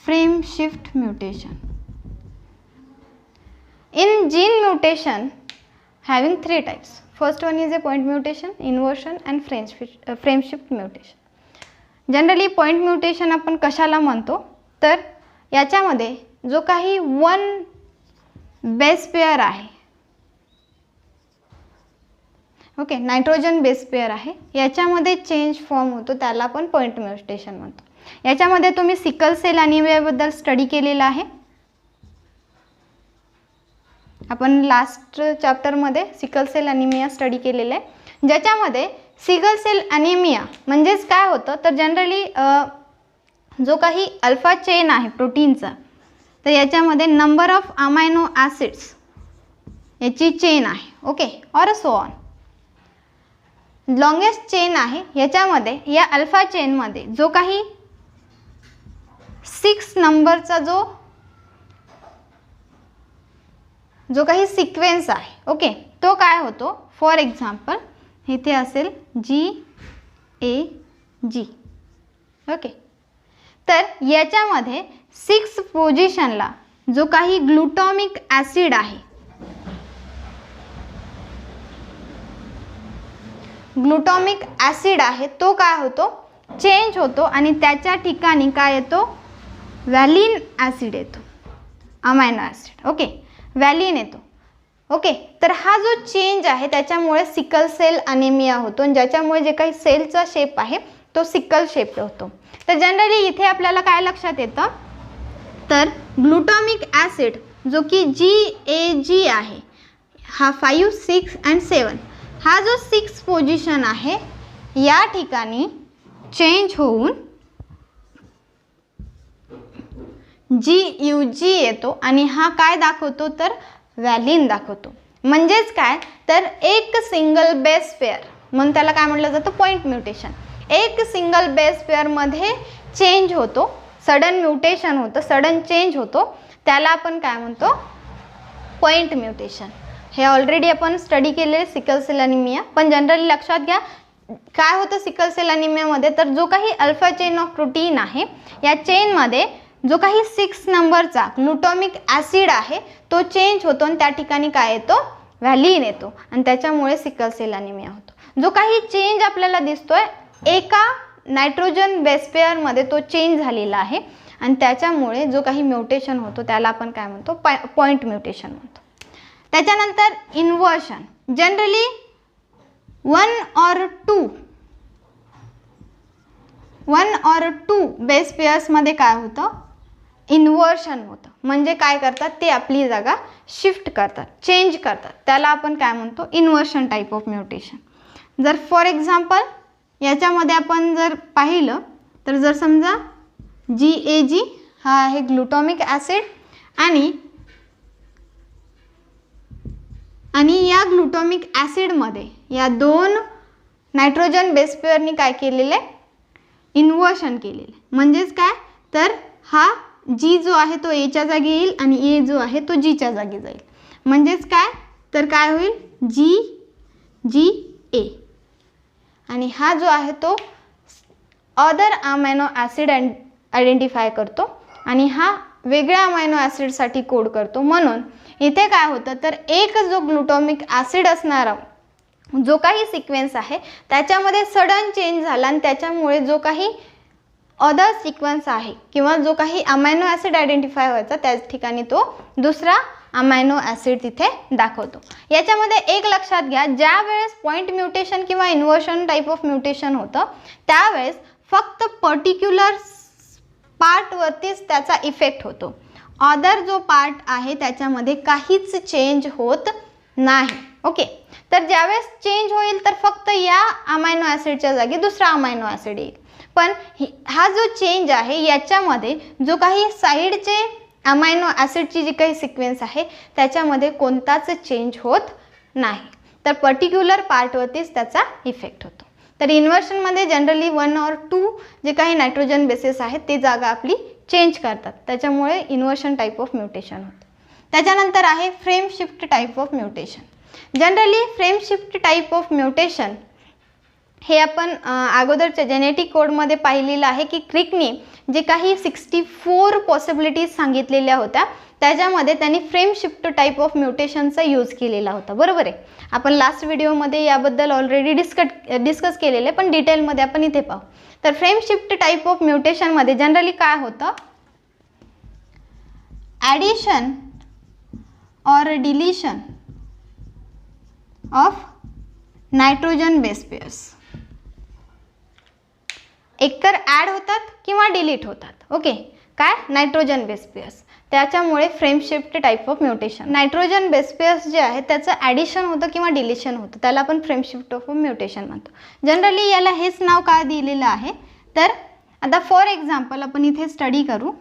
frame shift mutation. In gene mutation having 3 types. First one is a point mutation, inversion and frame shift mutation. Generally point mutation आपण कशाला म्हणतो, तर याच्यामध्ये जो काही 1 base pair आहे, okay, nitrogen base pair आहे, याच्यामध्ये चेंज फॉर्म होतो, त्याला आपण पॉइंट म्युटेशन म्हणतो. याच्यामध्ये तुम्ही सिकल सेल अॅनिमियाबद्दल स्टडी केलेला आहे. आपण लास्ट चॅप्टरमध्ये सिकल सेल अॅनिमिया स्टडी केलेला आहे, ज्याच्यामध्ये सिकल सेल अॅनिमिया म्हणजेच काय होतं, तर जनरली जो काही अल्फा चेन आहे प्रोटीनचा, तर याच्यामध्ये नंबर ऑफ अमायनो ॲसिड्स याची चेन आहे, okay, or so on. Longest chain आहे, याच्यामध्ये या अल्फा चेनमध्ये जो काही 6 नंबरचा जो काही सिक्वेन्स आहे, ओके, तो काय होतो. फॉर एक्झाम्पल इथे असेल GAG, ओके, तर याच्यामध्ये 6 पोझिशनला जो काही ग्लुटामिक ॲसिड आहे, ग्लुटामिक ॲसिड आहे, तो काय होतो, चेंज होतो आणि त्याच्या ठिकाणी काय येतो, व्हॅलिन ॲसिड येतो, अमायनो ॲसिड, ओके, व्हॅलिन येतो, ओके. तर हा जो चेंज आहे त्याच्यामुळे सिकल सेल अॅनिमिया होतो, आणि ज्याच्यामुळे जे काही सेलचा शेप आहे तो सिकल शेप होतो. तर जनरली इथे आपल्याला काय लक्षात येतं, तर ग्लुटामिक ॲसिड जो की GAG आहे, हा 5, 6 and 7, हा जो 6 पोझिशन आहे या ठिकाणी चेंज होऊन GUG येतो, आणि हा काय दाखवतो, तर व्हॅलिन दाखवतो. म्हणजेच काय, तर एक सिंगल बेस पेअर, म्हणून त्याला काय म्हटलं जातं, पॉइंट म्युटेशन. एक सिंगल बेस पेअरमध्ये चेंज होतो, सडन म्युटेशन होतं, सडन चेंज होतो, त्याला आपण काय म्हणतो, पॉइंट म्युटेशन. हे ऑलरेडी आपण स्टडी केले सिकल सेल अॅनिमिया. पण जनरली लक्षात घ्या काय होतं सिकल सेल अॅनिमियामध्ये, तर जो काही अल्फा चेन ऑफ प्रोटीन आहे, या चेनमध्ये जो काही 6 नंबरचा ग्लुटामिक ॲसिड आहे तो चेंज होतो, आणि त्या ठिकाणी काय येतो, व्हॅलिन येतो, आणि त्याच्यामुळे सिकल सेल अॅनिमिया होतो. जो काही चेंज आपल्याला दिसतोय एका नायट्रोजन बेस पेअरमध्ये तो चेंज झालेला आहे, आणि त्याच्यामुळे जो काही म्युटेशन होतो त्याला आपण काय म्हणतो, पॉइंट म्युटेशन म्हणतो. त्याच्यानंतर इन्व्हर्शन. जनरली 1 or 2 बेस पेअर्समध्ये काय होतं, इन्व्हर्शन होतं. म्हणजे काय करतात, ते आपली जागा शिफ्ट करतात, चेंज करतात, त्याला आपण काय म्हणतो, इन्व्हर्शन टाईप ऑफ म्युटेशन. जर फॉर एक्झाम्पल याच्यामध्ये आपण जर पाहिलं, तर जर समजा GAG हा आहे ग्लुटामिक ॲसिड, आणि या ग्लुटामिक ॲसिडमध्ये या 2 नायट्रोजन बेस पेअरनी काय केलेलं आहे, इन्व्हर्शन केलेलं आहे. म्हणजेच काय, तर हा जी जो आहे तो एच्या जागी येईल आणि ए जो आहे तो जीच्या जागी जाईल. म्हणजेच काय, तर काय होईल, जी ए. आणि हा जो आहे तो अदर अमायनो ॲसिड आयडेंटिफाय करतो आणि हा वेगळ्या अमायनो ॲसिडसाठी कोड करतो. म्हणून इथे काय होतं, तर एक जो ग्लुटामिक ॲसिड असणारा जो काही सिक्वेन्स आहे त्याच्यामध्ये सडन चेंज झाला आणि त्याच्यामुळे जो काही अदर सिक्वेन्स आहे किंवा जो काही अमायनो ॲसिड आयडेंटिफाय व्हायचा त्याच ठिकाणी तो दुसरा अमायनो ॲसिड तिथे दाखवतो. याच्यामध्ये एक लक्षात घ्या, ज्या वेळेस पॉईंट म्युटेशन किंवा इन्व्हर्शन टाईप ऑफ म्युटेशन होतं त्यावेळेस फक्त पर्टिक्युलर पार्टवरतीच त्याचा इफेक्ट होतो. अदर जो पार्ट आहे त्याच्यामध्ये काहीच चेंज होत नाही. ओके, तर ज्यावेळेस चेंज होईल तर फक्त या अमायनो ॲसिडच्या जागी दुसरा अमायनो ॲसिड येईल. पण हा जो चेंज आहे याच्यामध्ये जो काही साईडचे अमायनो ॲसिडची जी काही सिक्वेन्स आहे त्याच्यामध्ये कोणताच चेंज होत नाही. तर पर्टिक्युलर पार्टवरतीच त्याचा इफेक्ट होतो. तर इन्व्हर्शनमध्ये जनरली 1 or 2 जे काही नायट्रोजन बेसेस आहेत ते जागा आपली चेंज करतात, त्याच्यामुळे इन्व्हर्शन टाईप ऑफ म्युटेशन होतं. त्याच्यानंतर आहे frame shift type of mutation. Generally frame shift type of mutation हे आपण अगोदरच्या जेनेटिक कोडमध्ये पाहिलेलं आहे की क्रिकने जे काही 64 पॉसिबिलिटीज सांगितलेल्या होत्या त्याच्यामध्ये त्यांनी फ्रेम शिफ्ट टाईप ऑफ म्युटेशनचा यूज केलेला होता. बरोबर आहे, आपण लास्ट व्हिडिओमध्ये याबद्दल ऑलरेडी डिस्कस केलेलं आहे, पण डिटेलमध्ये आपण इथे पाहू. तर फ्रेम शिफ्ट टाईप ऑफ म्युटेशनमध्ये जनरली काय होतं, ॲडिशन और deletion of nitrogen base pairs एकतर ॲड होतात किंवा डिलीट होतात. ओके, काय, नायट्रोजन बेस पेअर्स, त्याच्यामुळे frame shift type of mutation. Nitrogen base pairs जे आहे त्याचं ॲडिशन होतं किंवा डिलिशन होतं त्याला आपण फ्रेम शिफ्ट ऑफ म्युटेशन म्हणतो. जनरली याला हेच नाव काय दिलेलं आहे, तर आता फॉर एक्झाम्पल आपण इथे स्टडी करू.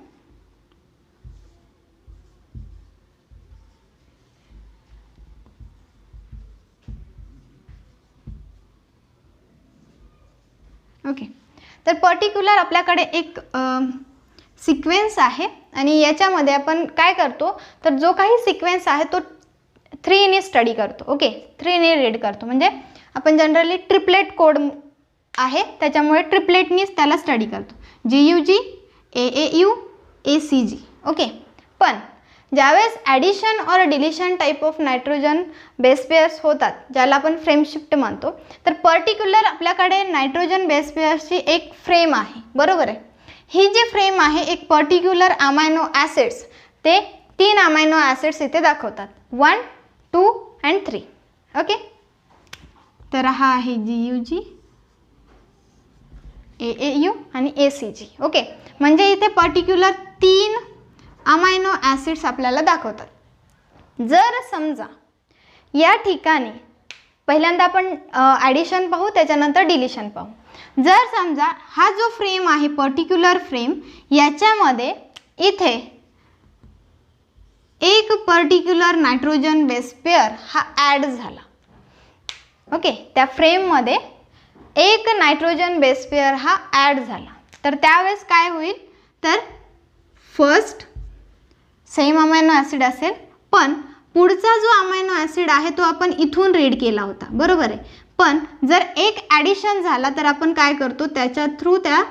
ओके, तर पर्टिक्युलर आपल्याकडे एक सिक्वेन्स आहे आणि याच्यामध्ये आपण काय करतो, तर जो काही सिक्वेन्स आहे तो 3 ने स्टडी करतो. ओके, 3 ने रीड करतो. म्हणजे आपण जनरली ट्रिपलेट कोड आहे त्याच्यामुळे ट्रिपलेटनीच त्याला स्टडी करतो, GUG, AAU, ACG. ओके, पण ज्यावेळेस ॲडिशन और deletion type of nitrogen base pairs होतात ज्याला आपण फ्रेम शिफ्ट म्हणतो, तर पर्टिक्युलर आपल्याकडे नायट्रोजन बेस पेअर्सची एक फ्रेम आहे. बरोबर आहे, ही जी फ्रेम आहे एक पर्टिक्युलर अमायनो ॲसिड्स, ते 3 अमायनो ॲसिड्स इथे दाखवतात, 1, 2 and 3. ओके, तर हा आहे GUG, AAU आणि ACG. ओके, म्हणजे इथे पर्टिक्युलर 3 अमायनो ॲसिड्स आपल्याला दाखवतात. जर समजा या ठिकाणी पहिल्यांदा आपण ॲडिशन पाहू त्याच्यानंतर डिलिशन पाहू. जर समजा हा जो फ्रेम आहे पर्टिक्युलर फ्रेम याच्यामध्ये इथे एक पर्टिक्युलर नायट्रोजन बेस पेअर हा ॲड झाला. ओके, त्या फ्रेममध्ये एक नायट्रोजन बेस पेअर हा ॲड झाला, तर त्यावेळेस काय होईल, तर फर्स्ट सेम अमायनो ॲसिड असेल, पण पुढचा जो अमायनो ॲसिड आहे तो आपण इथून रीड केला होता. बरोबर आहे, पण जर एक ॲडिशन झाला तर आपण काय करतो, त्याच्या थ्रू त्या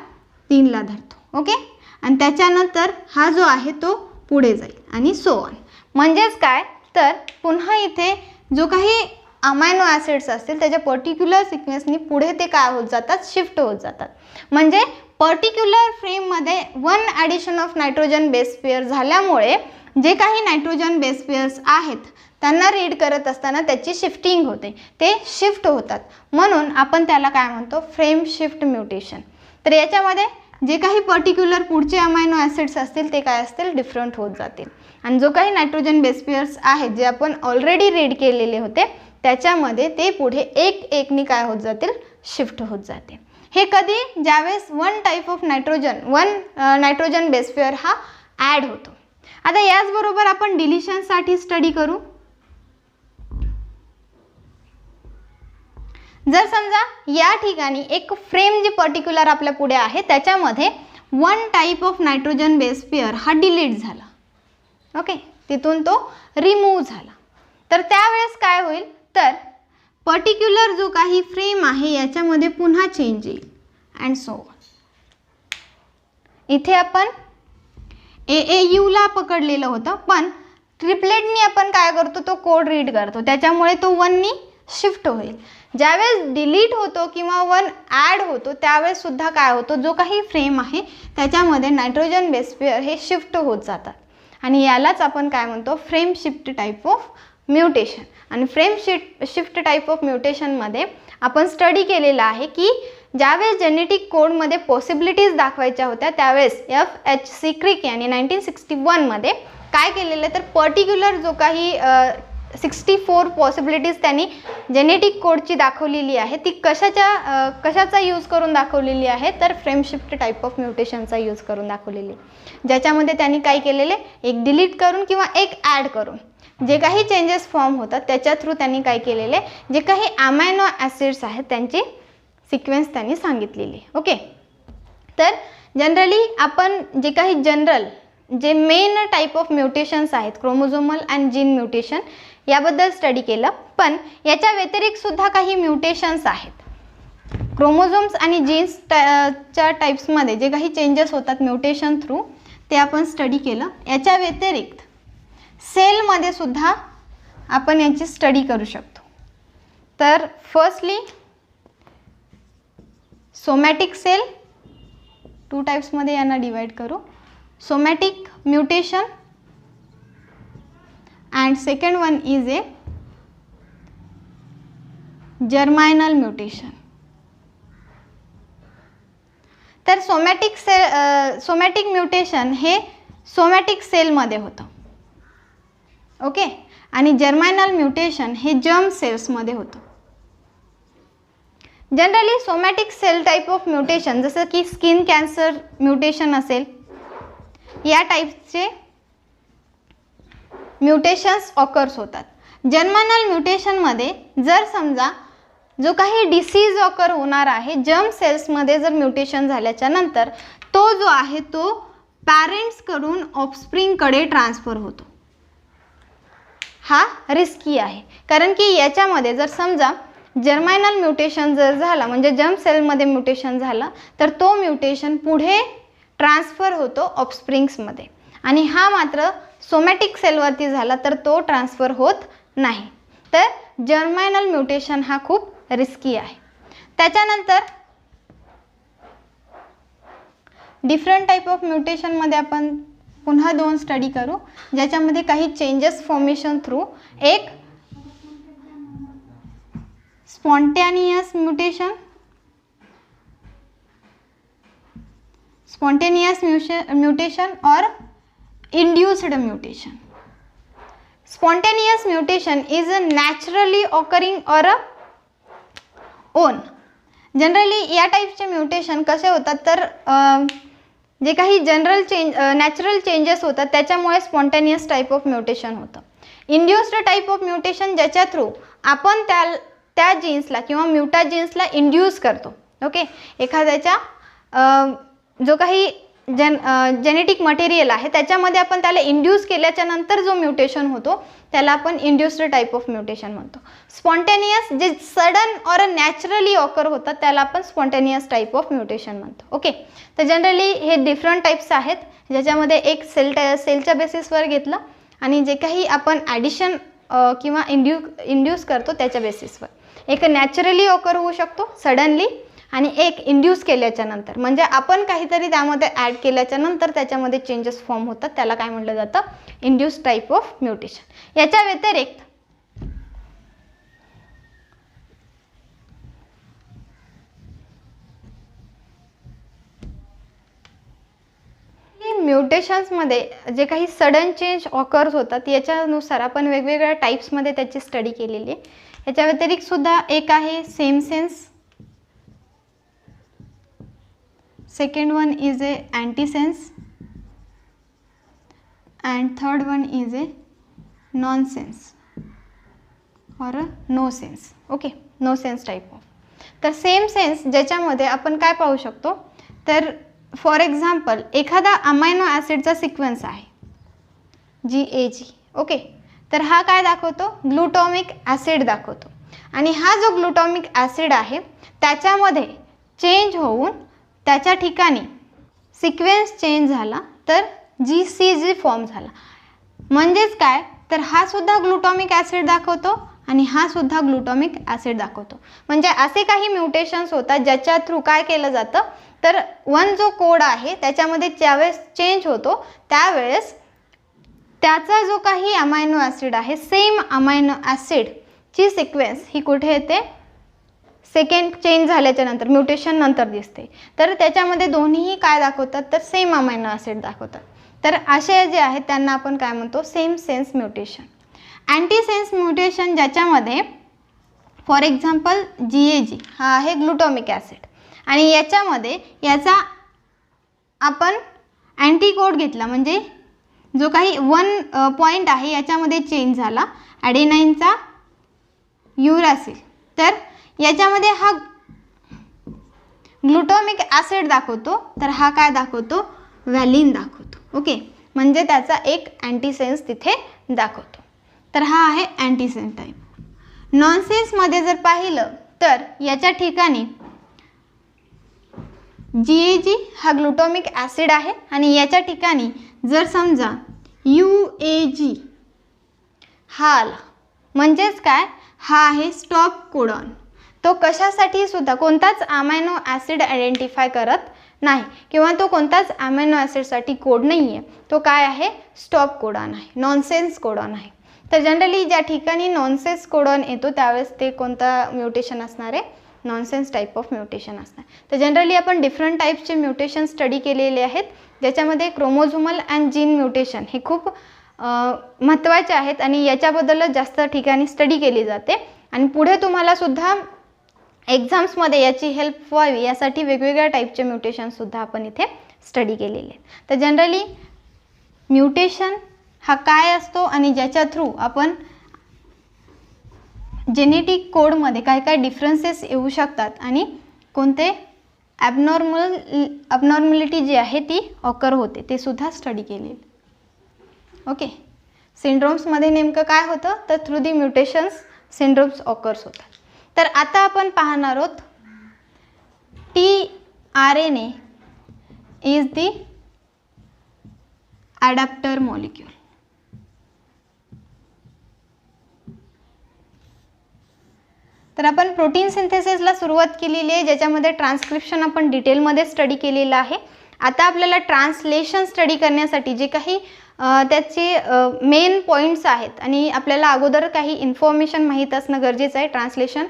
3ला धरतो. ओके, आणि त्याच्यानंतर हा जो आहे तो पुढे जाईल आणि सो ऑन. म्हणजेच काय, तर पुन्हा इथे जो काही अमायनो ॲसिड्स असतील त्याच्या पर्टिक्युलर सिक्वेन्सनी पुढे ते काय होत जातात, शिफ्ट होत जातात. म्हणजे पर्टिक्युलर फ्रेममध्ये 1 addition of nitrogen base pair झाल्यामुळे जे काही नायट्रोजन बेस पेअर्स आहेत त्यांना रीड करत असताना त्याची शिफ्टिंग होते, ते शिफ्ट होतात. म्हणून आपण त्याला काय म्हणतो, फ्रेम शिफ्ट म्युटेशन. तर याच्यामध्ये जे काही पर्टिक्युलर पुढचे अमायनो ॲसिड्स असतील ते काय असतील, डिफरंट होत जातील आणि जो काही नायट्रोजन बेस पेअर्स आहेत जे आपण ऑलरेडी रीड केलेले होते त्याच्यामध्ये ते पुढे एकनी काय होत जातील, शिफ्ट होत जाते. हे कधी, ज्यावेळेस 1 type of nitrogen base pair हा ॲड होतो. आता याचबरोबर आपण डिलिशनसाठी स्टडी करू. जर समजा या ठिकाणी एक फ्रेम जी पर्टिक्युलर आपल्या पुढे आहे त्याच्यामध्ये one type of nitrogen base pair हा डिलीट झाला. ओके, तिथून तो रिमूव्ह झाला. तर त्यावेळेस काय होईल, तर पर्टिक्युलर जो काही फ्रेम आहे याच्यामध्ये पुन्हा चेंज येईल अँड सो ऑन. इथे आपण AAUला पकडलेलं होतं, पण ट्रिपलेटनी आपण काय करतो, तो कोड रीड करतो, त्याच्यामुळे तो 1नी शिफ्ट होईल. ज्यावेळेस डिलीट होतो किंवा 1 ॲड होतो त्यावेळेस सुद्धा काय होतं, जो काही फ्रेम आहे त्याच्यामध्ये नायट्रोजन बेस पेअर हे शिफ्ट होत जातात आणि यालाच आपण काय म्हणतो, frame shift type of mutation. आणि फ्रेम शिफ्ट टाईप ऑफ म्युटेशनमध्ये आपण स्टडी केलेला आहे की ज्यावेळेस जेनेटिक कोडमध्ये पॉसिबिलिटीज दाखवायच्या होत्या त्यावेळेस FHC क्रिक यांनी 1961मध्ये काय केलेलं, तर पर्टिक्युलर जो काही 64 पॉसिबिलिटीज त्यांनी जेनेटिक कोडची दाखवलेली आहे ती कशाचा यूज करून दाखवलेली आहे, तर फ्रेम शिफ्ट टाईप ऑफ म्युटेशनचा यूज करून दाखवलेली, ज्याच्यामध्ये त्यांनी काय केलेले, एक डिलीट करून किंवा एक ॲड करून जे काही चेंजेस फॉर्म होतात त्याच्या थ्रू त्यांनी काय केलेले, जे काही अमायनो ॲसिड्स आहेत त्यांची सिक्वेन्स त्यांनी सांगितलेली. ओके, तर जनरली आपण जे काही जे मेन टाईप ऑफ म्युटेशन्स आहेत, क्रोमोझोमल अँड जीन म्युटेशन याबद्दल स्टडी केलं. पण याच्या व्यतिरिक्त सुद्धा काही म्युटेशन्स आहेत. क्रोमोझोम्स आणि जीन्सच्या टाईप्समध्ये जे काही चेंजेस होतात म्युटेशन थ्रू ते आपण स्टडी केलं. याच्या व्यतिरिक्त सेलमध्ये सुद्धा आपण याची स्टडी करू शकतो. तर फर्स्टली सोमॅटिक सेल, 2 टाईप्समध्ये यांना डिवाइड करू, somatic mutation and second one is a germinal mutation. तर सोमॅटिक म्युटेशन हे सोमॅटिक सेलमध्ये होतं. ओके, आणि जर्मायनल म्युटेशन हे जर्म सेल्समध्ये होतं. Generally somatic cell type of mutation जसं की स्किन कॅन्सर म्युटेशन असेल, या टाईपचे म्युटेशन्स ऑकर्स होतात. जर्मायनल म्युटेशनमध्ये जर समजा जो काही डिसीज ऑकर होणार आहे जर्म सेल्समध्ये जर म्युटेशन झाल्याच्या नंतर तो जो आहे तो पॅरेंट्सकडून ऑफस्प्रिंगकडे ट्रान्सफर होतो. हा रिस्की आहे, कारण की याच्यामध्ये जर समजा जर्मायनल म्युटेशन जर झाला म्हणजे जर्म सेलमध्ये म्युटेशन झालं तर तो म्युटेशन पुढे ट्रान्सफर होतो ऑफस्प्रिंग्समध्ये, आणि हा मात्र सोमॅटिक सेलवरती झाला तर तो ट्रान्सफर होत नाही. तर जर्मायनल म्युटेशन हा खूप रिस्की आहे. त्याच्यानंतर डिफरंट टाईप ऑफ म्युटेशनमध्ये आपण पुन्हा 2 स्टडी करू, ज्याच्यामध्ये काही चेंजेस फॉर्मेशन थ्रू, एक स्पॉन्टेनियस म्युटेशन और induced mutation. Spontaneous mutation is a naturally occurring or a own. Generally या टाईपचे म्युटेशन कसे होतात तर जे काही नॅचरल चेंजेस होतात त्याच्यामुळे स्पॉन्टेनियस टाईप ऑफ म्युटेशन होतं. इंड्युस्ड टाईप ऑफ म्युटेशन ज्याच्या थ्रू आपण त्या जीन्सला किंवा म्युटा जीन्सला इंड्यूस करतो. ओके, एखाद्याच्या जो काही जेनेटिक मटेरियल आहे त्याच्यामध्ये आपण त्याला इंड्यूस केल्याच्या नंतर जो म्युटेशन होतो त्याला आपण इंड्युस्ड टाईप ऑफ म्युटेशन म्हणतो. स्पॉन्टेनियस जे सडन और नॅचरली ऑकर होतात त्याला आपण स्पॉन्टेनियस टाईप ऑफ म्युटेशन म्हणतो. ओके, तर जनरली हे डिफरंट टाईप्स आहेत, ज्याच्यामध्ये एक सेलच्या बेसिसवर घेतलं आणि जे काही आपण ॲडिशन किंवा इंड्यूस करतो त्याच्या बेसिसवर. एक नॅचरली ऑकर होऊ शकतो सडनली, आणि एक इंड्यूस केल्याच्या नंतर म्हणजे आपण काहीतरी त्यामध्ये ॲड केल्याच्या नंतर त्याच्यामध्ये चेंजेस फॉर्म होतात, त्याला काय म्हटलं जातं, इंड्यूस टाईप ऑफ म्युटेशन. याच्या व्यतिरिक्त म्युटेशन्समध्ये जे काही सडन चेंज ऑकर्स होतात याच्यानुसार आपण वेगवेगळ्या टाईप्समध्ये त्याची स्टडी केलेली आहे. याच्या व्यतिरिक्त सुद्धा एक आहे same sense, second one is a antisense and third one is a nonsense or a no sense. Okay, no sense type of. तर सेम सेन्स ज्याच्यामध्ये आपण काय पाहू शकतो तर फॉर एक्झाम्पल एखादा अमायनो ॲसिडचा सिक्वेन्स आहे GAG, ओके, तर हा काय दाखवतो, ग्लुटोमिक ॲसिड दाखवतो. आणि हा जो ग्लुटोमिक ॲसिड आहे त्याच्यामध्ये चेंज होऊन त्याच्या ठिकाणी सिक्वेन्स चेंज झाला तर GCG फॉर्म झाला. म्हणजेच काय, तर हा सुद्धा ग्लुटोमिक ॲसिड दाखवतो आणि हा सुद्धा ग्लुटोमिक ॲसिड दाखवतो. म्हणजे असे काही म्युटेशन्स होतात ज्याच्या थ्रू काय केलं जातं, तर वन जो कोड आहे त्याच्यामध्ये ज्यावेळेस चेंज होतो त्यावेळेस त्याचा जो काही अमायनो ॲसिड आहे, सेम अमायनो ॲसिडची सिक्वेन्स ही कुठे येते, सेकंड चेंज झाल्याच्या नंतर, म्युटेशन नंतर दिसते. तर त्याच्यामध्ये दोन्हीही काय दाखवतात, तर सेम अमायनो ॲसिड दाखवतात. तर असे जे आहेत त्यांना आपण काय म्हणतो, सेम सेन्स म्युटेशन. अँटीसेन्स म्युटेशन ज्याच्यामध्ये फॉर एक्झाम्पल GAG हा आहे ग्लुटोमिक ॲसिड आणि याच्यामध्ये याचा आपण अँटीकोड घेतला, म्हणजे जो काही 1 पॉईंट आहे याच्यामध्ये चेंज झाला, ॲडेनाईनचा युरॅसिल, तर याच्यामध्ये हा ग्लुटोमिक ॲसिड दाखवतो, तर हा काय दाखवतो, व्हॅलिन दाखवतो. ओके, म्हणजे त्याचा एक अँटीसेन्स तिथे दाखवतो. तर हा आहे अँटीसेन्स टाईप. नॉनसेन्समध्ये जर पाहिलं तर याच्या ठिकाणी GAG हा ग्लुटोमिक ॲसिड आहे आणि याच्या ठिकाणी जर समजा UAG हा आला, म्हणजेच काय, हा आहे स्टॉप कोडॉन. तो कशासाठी सुद्धा कोणताच अमायनो ॲसिड आयडेंटिफाय करत नाही किंवा तो कोणताच अमायनो ॲसिडसाठी कोड नाही आहे, तो काय आहे, स्टॉप कोडॉन आहे, नॉनसेन्स कोडॉन आहे. तर जनरली ज्या ठिकाणी नॉनसेन्स कोडॉन येतो त्यावेळेस ते कोणता म्युटेशन असणार आहे, नॉनसेन्स टाईप ऑफ म्युटेशन असणार. तर जनरली आपण डिफरंट टाईप्सचे म्युटेशन स्टडी केलेले आहेत, ज्याच्यामध्ये क्रोमोझोमल अँड जीन म्युटेशन हे खूप महत्त्वाचे आहेत आणि याच्याबद्दलच जास्त ठिकाणी स्टडी केली जाते. आणि पुढे तुम्हाला सुद्धा एक्झाम्समध्ये याची हेल्प व्हावी यासाठी वेगवेगळ्या टाईपचे म्युटेशनसुद्धा आपण इथे स्टडी केलेले आहेत. तर जनरली म्युटेशन हा काय असतो आणि ज्याच्या थ्रू आपण जेनेटिक कोडमध्ये काय काय डिफरन्सेस येऊ शकतात आणि कोणते ॲबनॉर्मॅलिटी जी आहे ती ऑकर होते ते सुद्धा स्टडी केलेले. ओके, सिंड्रोम्समध्ये नेमकं काय होतं, तर through the mutations syndromes occurs होतात. तर आता आपण पाहणार आहोत tRNA is the adapter molecule. तर आपण प्रोटीन सिंथेसिसला सुरुवात केलेली आहे, ज्याच्यामध्ये ट्रान्सक्रिप्शन आपण डिटेलमध्ये स्टडी केलेलं आहे. आता आपल्याला ट्रान्सलेशन स्टडी करण्यासाठी जे काही त्याचे मेन पॉईंट्स आहेत आणि आपल्याला अगोदर काही इन्फॉर्मेशन माहीत असणं गरजेचं आहे ट्रान्सलेशन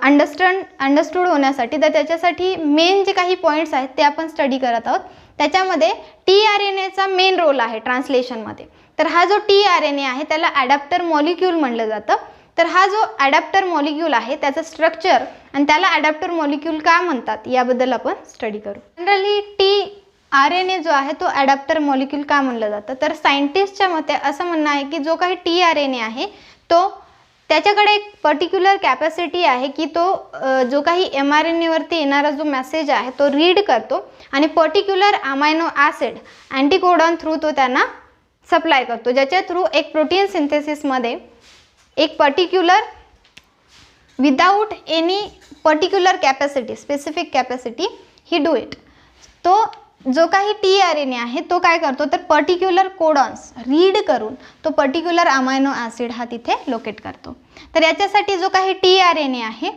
अंडरस्टूड होण्यासाठी. तर त्याच्यासाठी मेन जे काही पॉईंट्स आहेत ते आपण स्टडी करत आहोत. त्याच्यामध्ये tRNAचा मेन रोल आहे ट्रान्सलेशनमध्ये. तर हा जो tRNA आहे त्याला ॲडॅप्टर मॉलिक्यूल म्हणलं जातं. तर हा जो ॲडॅप्टर मॉलिक्यूल आहे त्याचं स्ट्रक्चर आणि त्याला ॲडॅप्टर मॉलिक्यूल का म्हणतात याबद्दल आपण स्टडी करू. जनरली tRNA जो आहे तो ॲडॅप्टर मॉलिक्यूल का म्हणलं जातं, तर सायंटिस्टच्या मते असं म्हणणं आहे की जो काही tRNA आहे तो त्याच्याकडे एक पर्टिक्युलर कॅपॅसिटी आहे की तो जो काही mRNAवरती येणारा जो मेसेज आहे तो रीड करतो आणि पर्टिक्युलर अमायनो ॲसिड अँटीकोडॉन थ्रू तो त्यांना सप्लाय करतो, ज्याच्या थ्रू एक प्रोटीन सिंथेसिसमध्ये एक particular without any particular capacity specific capacity he do it. तो जो काही tRNA आहे तो काय करतो तर पर्टिक्युलर कोडॉन्स रीड करून तो पर्टिक्युलर अमायनो ॲसिड हा तिथे लोकेट करतो. तर याच्यासाठी जो काही tRNA आहे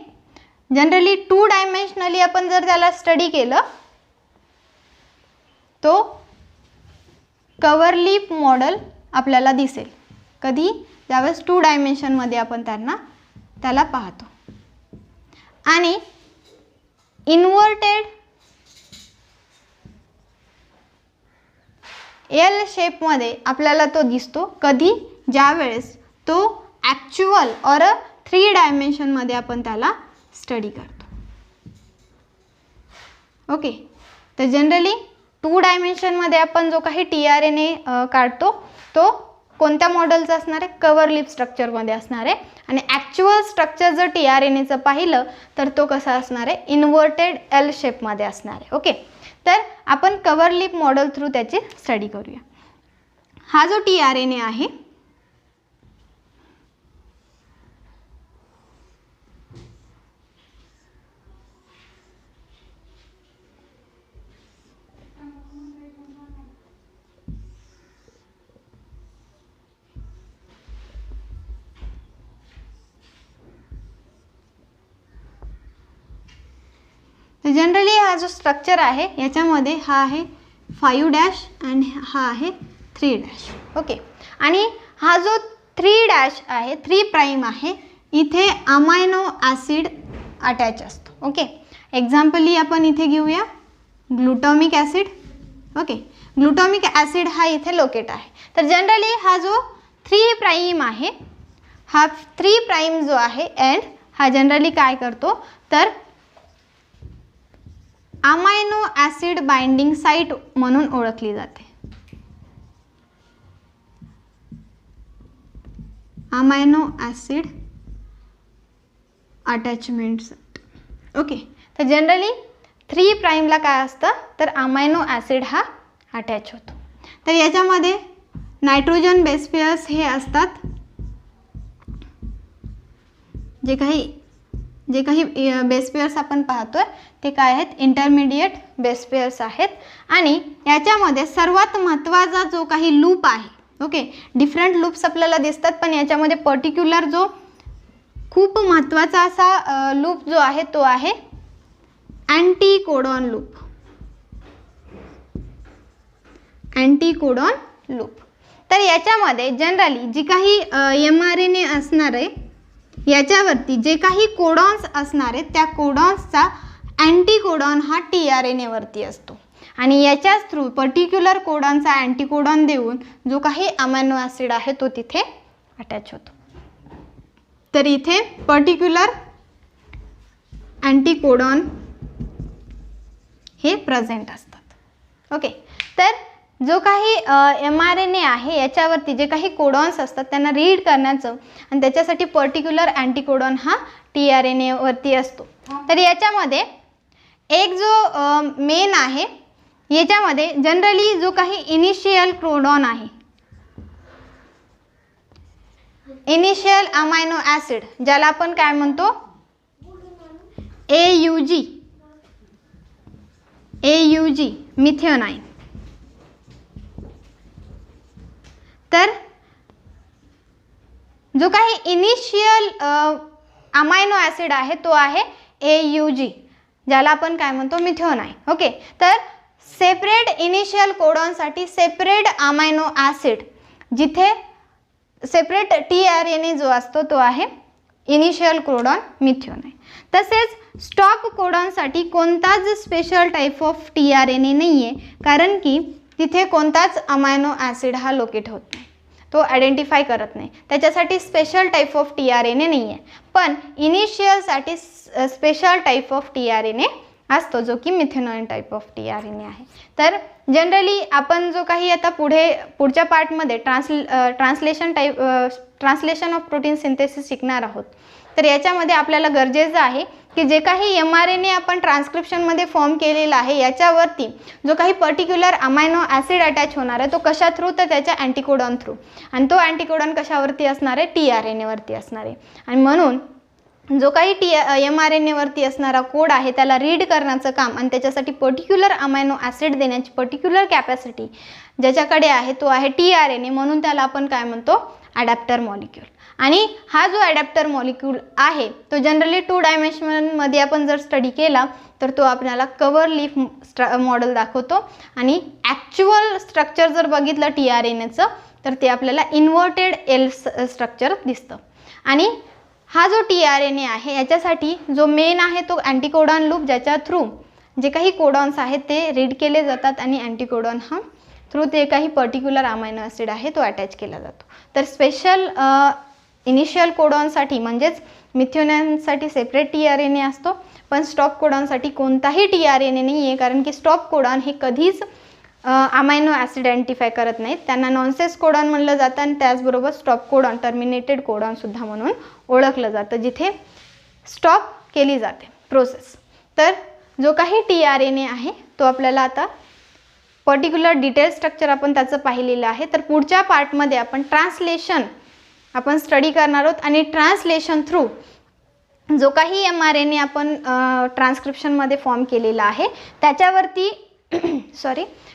जनरली 2 डायमेन्शनली आपण जर त्याला स्टडी केलं तो कव्हरलीफ मॉडेल आपल्याला दिसेल. कधी, ज्यावेळेस 2 डायमेन्शनमध्ये आपण त्याला पाहतो. आणि इन्व्हर्टेड एल शेपमध्ये आपल्याला तो दिसतो. कधी, ज्यावेळेस तो ॲक्च्युअल और 3 डायमेन्शनमध्ये आपण त्याला स्टडी करतो. ओके, तर जनरली 2 डायमेन्शनमध्ये आपण जो काही tRNA काढतो तो कोणत्या मॉडेलचा असणार आहे, कव्हरलीफ स्ट्रक्चरमध्ये असणार आहे. आणि ॲक्च्युअल स्ट्रक्चर जर tRNAचं पाहिलं तर तो कसा असणार आहे, इन्व्हर्टेड एल शेपमध्ये असणार आहे. ओके, तर आपण कव्हर लिप मॉडेल थ्रू त्याची स्टडी करूया. हा जो tRNA आहे जनरली हा जो स्ट्रक्चर आहे याच्यामध्ये हा आहे 5' आणि हा आहे 3'. ओके. आणि हा जो 3' आहे 3' आहे इथे अमायनो ॲसिड अटॅच असतो. ओके. एक्झाम्पली आपण इथे घेऊया ग्लुटामिक ॲसिड. ओके. ग्लुटामिक ॲसिड हा इथे लोकेट आहे. तर जनरली हा जो 3' आहे हा 3' जो आहे एंड हा जनरली काय करतो तर अमायनो ॲसिड बाइंडिंग साइट म्हणून ओळखली जाते. Amino acid attachment site. Okay. तर जनरली 3' ला काय असतं तर अमायनो ॲसिड हा अटॅच होतो. तर याच्यामध्ये नायट्रोजन बेस पेअर्स हे असतात. जे काही बेस पेअर्स आपण पाहतोय ते काय आहेत इंटरमिडिएट बेस पेअर्स आहेत. आणि याच्यामध्ये सर्वात महत्त्वाचा जो काही लूप आहे. ओके. डिफरंट लूप्स आपल्याला दिसतात पण याच्यामध्ये पर्टिक्युलर जो खूप महत्त्वाचा असा लूप जो आहे तो आहे अँटीकोडॉन लूप. अँटीकोडॉन लूप. तर याच्यामध्ये जनरली जी काही mRNA असणार आहे याच्यावरती जे काही कोडॉन्स असणार आहेत त्या कोडॉन्सचा अँटीकोडॉन हा tRNA वरती असतो आणि याच्याच थ्रू पर्टिक्युलर कोडॉनचा अँटीकोडॉन देऊन जो काही अमायनो ॲसिड आहे तो तिथे अटॅच होतो. तर इथे पर्टिक्युलर अँटीकोडॉन हे प्रेझेंट असतात. ओके. तर जो काही mRNA आहे याच्यावरती जे काही कोडॉन्स असतात त्यांना रीड करण्याचं आणि त्याच्यासाठी पर्टिक्युलर अँटीकोडॉन हा tRNA वरती असतो. तर याच्यामध्ये एक जो मेन आहे याच्यामध्ये जनरली जो काही इनिशियल कोडॉन आहे इनिशियल अमायनो ॲसिड ज्याला आपण काय म्हणतो AUG मिथेओनाइन. तर जो काही इनिशियल अमायनो ॲसिड आहे तो आहे AUG ज्याला आपण काय म्हणतो मिथेओनाइन. ओके. तर सेपरेट इनिशियल कोडॉनसाठी सेपरेट अमायनो ॲसिड जिथे सेपरेट tRNA जो असतो तो आहे इनिशियल कोडॉन मिथेओनाइन. तसेच स्टॉप कोडॉनसाठी कोणताच स्पेशल टाइप ऑफ tRNA नाही आहे कारण की तिथे कोणताच अमायनो ॲसिड हा लोकेट होत नाही. तो आयडेंटिफाय करत नाही. त्याच्यासाठी स्पेशल टाइप ऑफ tRNA नाही आहे. पण इनिशियलसाठी स्पेशल टाइप ऑफ tRNA असतो जो की मिथेनॉइन टाइप ऑफ tRNA आहे. तर जनरली आपण जो काही आता पुढच्या पार्टमध्ये ट्रान्सलेशन ऑफ प्रोटीन सिंथेसिस शिकणार आहोत. तर याच्यामध्ये आपल्याला गरजेचं आहे की जे काही mRNA आपण ट्रान्सक्रिप्शनमध्ये फॉर्म केलेला आहे याच्यावरती जो काही पर्टिक्युलर अमायनो ॲसिड अटॅच होणार आहे तो कशा थ्रू तर त्याच्या अँटीकोडॉन थ्रू. आणि तो अँटीकोडॉन कशावरती असणार आहे tRNA वरती असणार आहे. आणि म्हणून जो काही mRNA वरती असणारा कोड आहे त्याला रीड करण्याचं काम आणि त्याच्यासाठी पर्टिक्युलर अमायनो ॲसिड देण्याची पर्टिक्युलर कॅपॅसिटी ज्याच्याकडे आहे तो आहे tRNA. म्हणून त्याला आपण काय म्हणतो ॲडॅप्टर मॉलिक्यूल. आणि हा जो ॲडॅप्टर मॉलिक्यूल आहे तो जनरली 2 डायमेन्शनमध्ये आपण जर स्टडी केला तर तो आपल्याला कव्हर लीफ मॉडेल दाखवतो. आणि ॲक्च्युअल स्ट्रक्चर जर बघितलं tRNAचं तर ते आपल्याला इन्व्हर्टेड L स्ट्रक्चर दिसतं. आणि हा जो tRNA आहे याच्यासाठी जो मेन आहे तो अँटीकोडॉन लूप ज्याच्या थ्रू जे काही कोडॉन्स आहेत ते रीड केले जातात आणि अँटीकोडॉन हा थ्रू ते काही पर्टिक्युलर अमायनो ॲसिड आहे तो अटॅच केला जातो. तर स्पेशल इनिशियल कोडॉनसाठी म्हणजेच मिथेओनाइनसाठी सेपरेट tRNA असतो पण स्टॉप कोडॉनसाठी कोणताही tRNA नाही आहे कारण की स्टॉप कोडॉन हे कधीच अमायनो ॲसिड आयडेंटिफाय करत नाहीत. त्यांना नॉनसेस कोडॉन म्हणलं जातं आणि त्याचबरोबर स्टॉप कोडॉन टर्मिनेटेड कोडॉनसुद्धा म्हणून ओळखलं जातं जिथे स्टॉप केली जाते प्रोसेस. तर जो काही tRNA आहे तो आपल्याला आता पर्टिक्युलर डिटेल स्ट्रक्चर आपण त्याचं पाहिलेलं आहे. तर पुढच्या पार्टमध्ये आपण ट्रान्सलेशन आपण स्टडी करणार आहोत आणि ट्रान्सलेशन थ्रू जो काही mRNA आपण ट्रान्स्क्रिप्शनमध्ये फॉर्म केलेला आहे त्याच्यावरती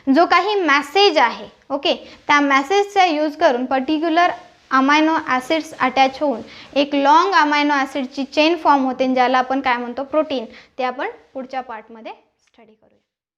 जो काही मॅसेज आहे ओके, त्या मॅसेजचा यूज करून पर्टिक्युलर अमायनो ॲसिड्स अटॅच होऊन एक लॉंग अमायनो ॲसिडची चेन फॉर्म होते ज्याला आपण काय म्हणतो प्रोटीन. ते आपण पुढच्या पार्टमध्ये स्टडी करूया.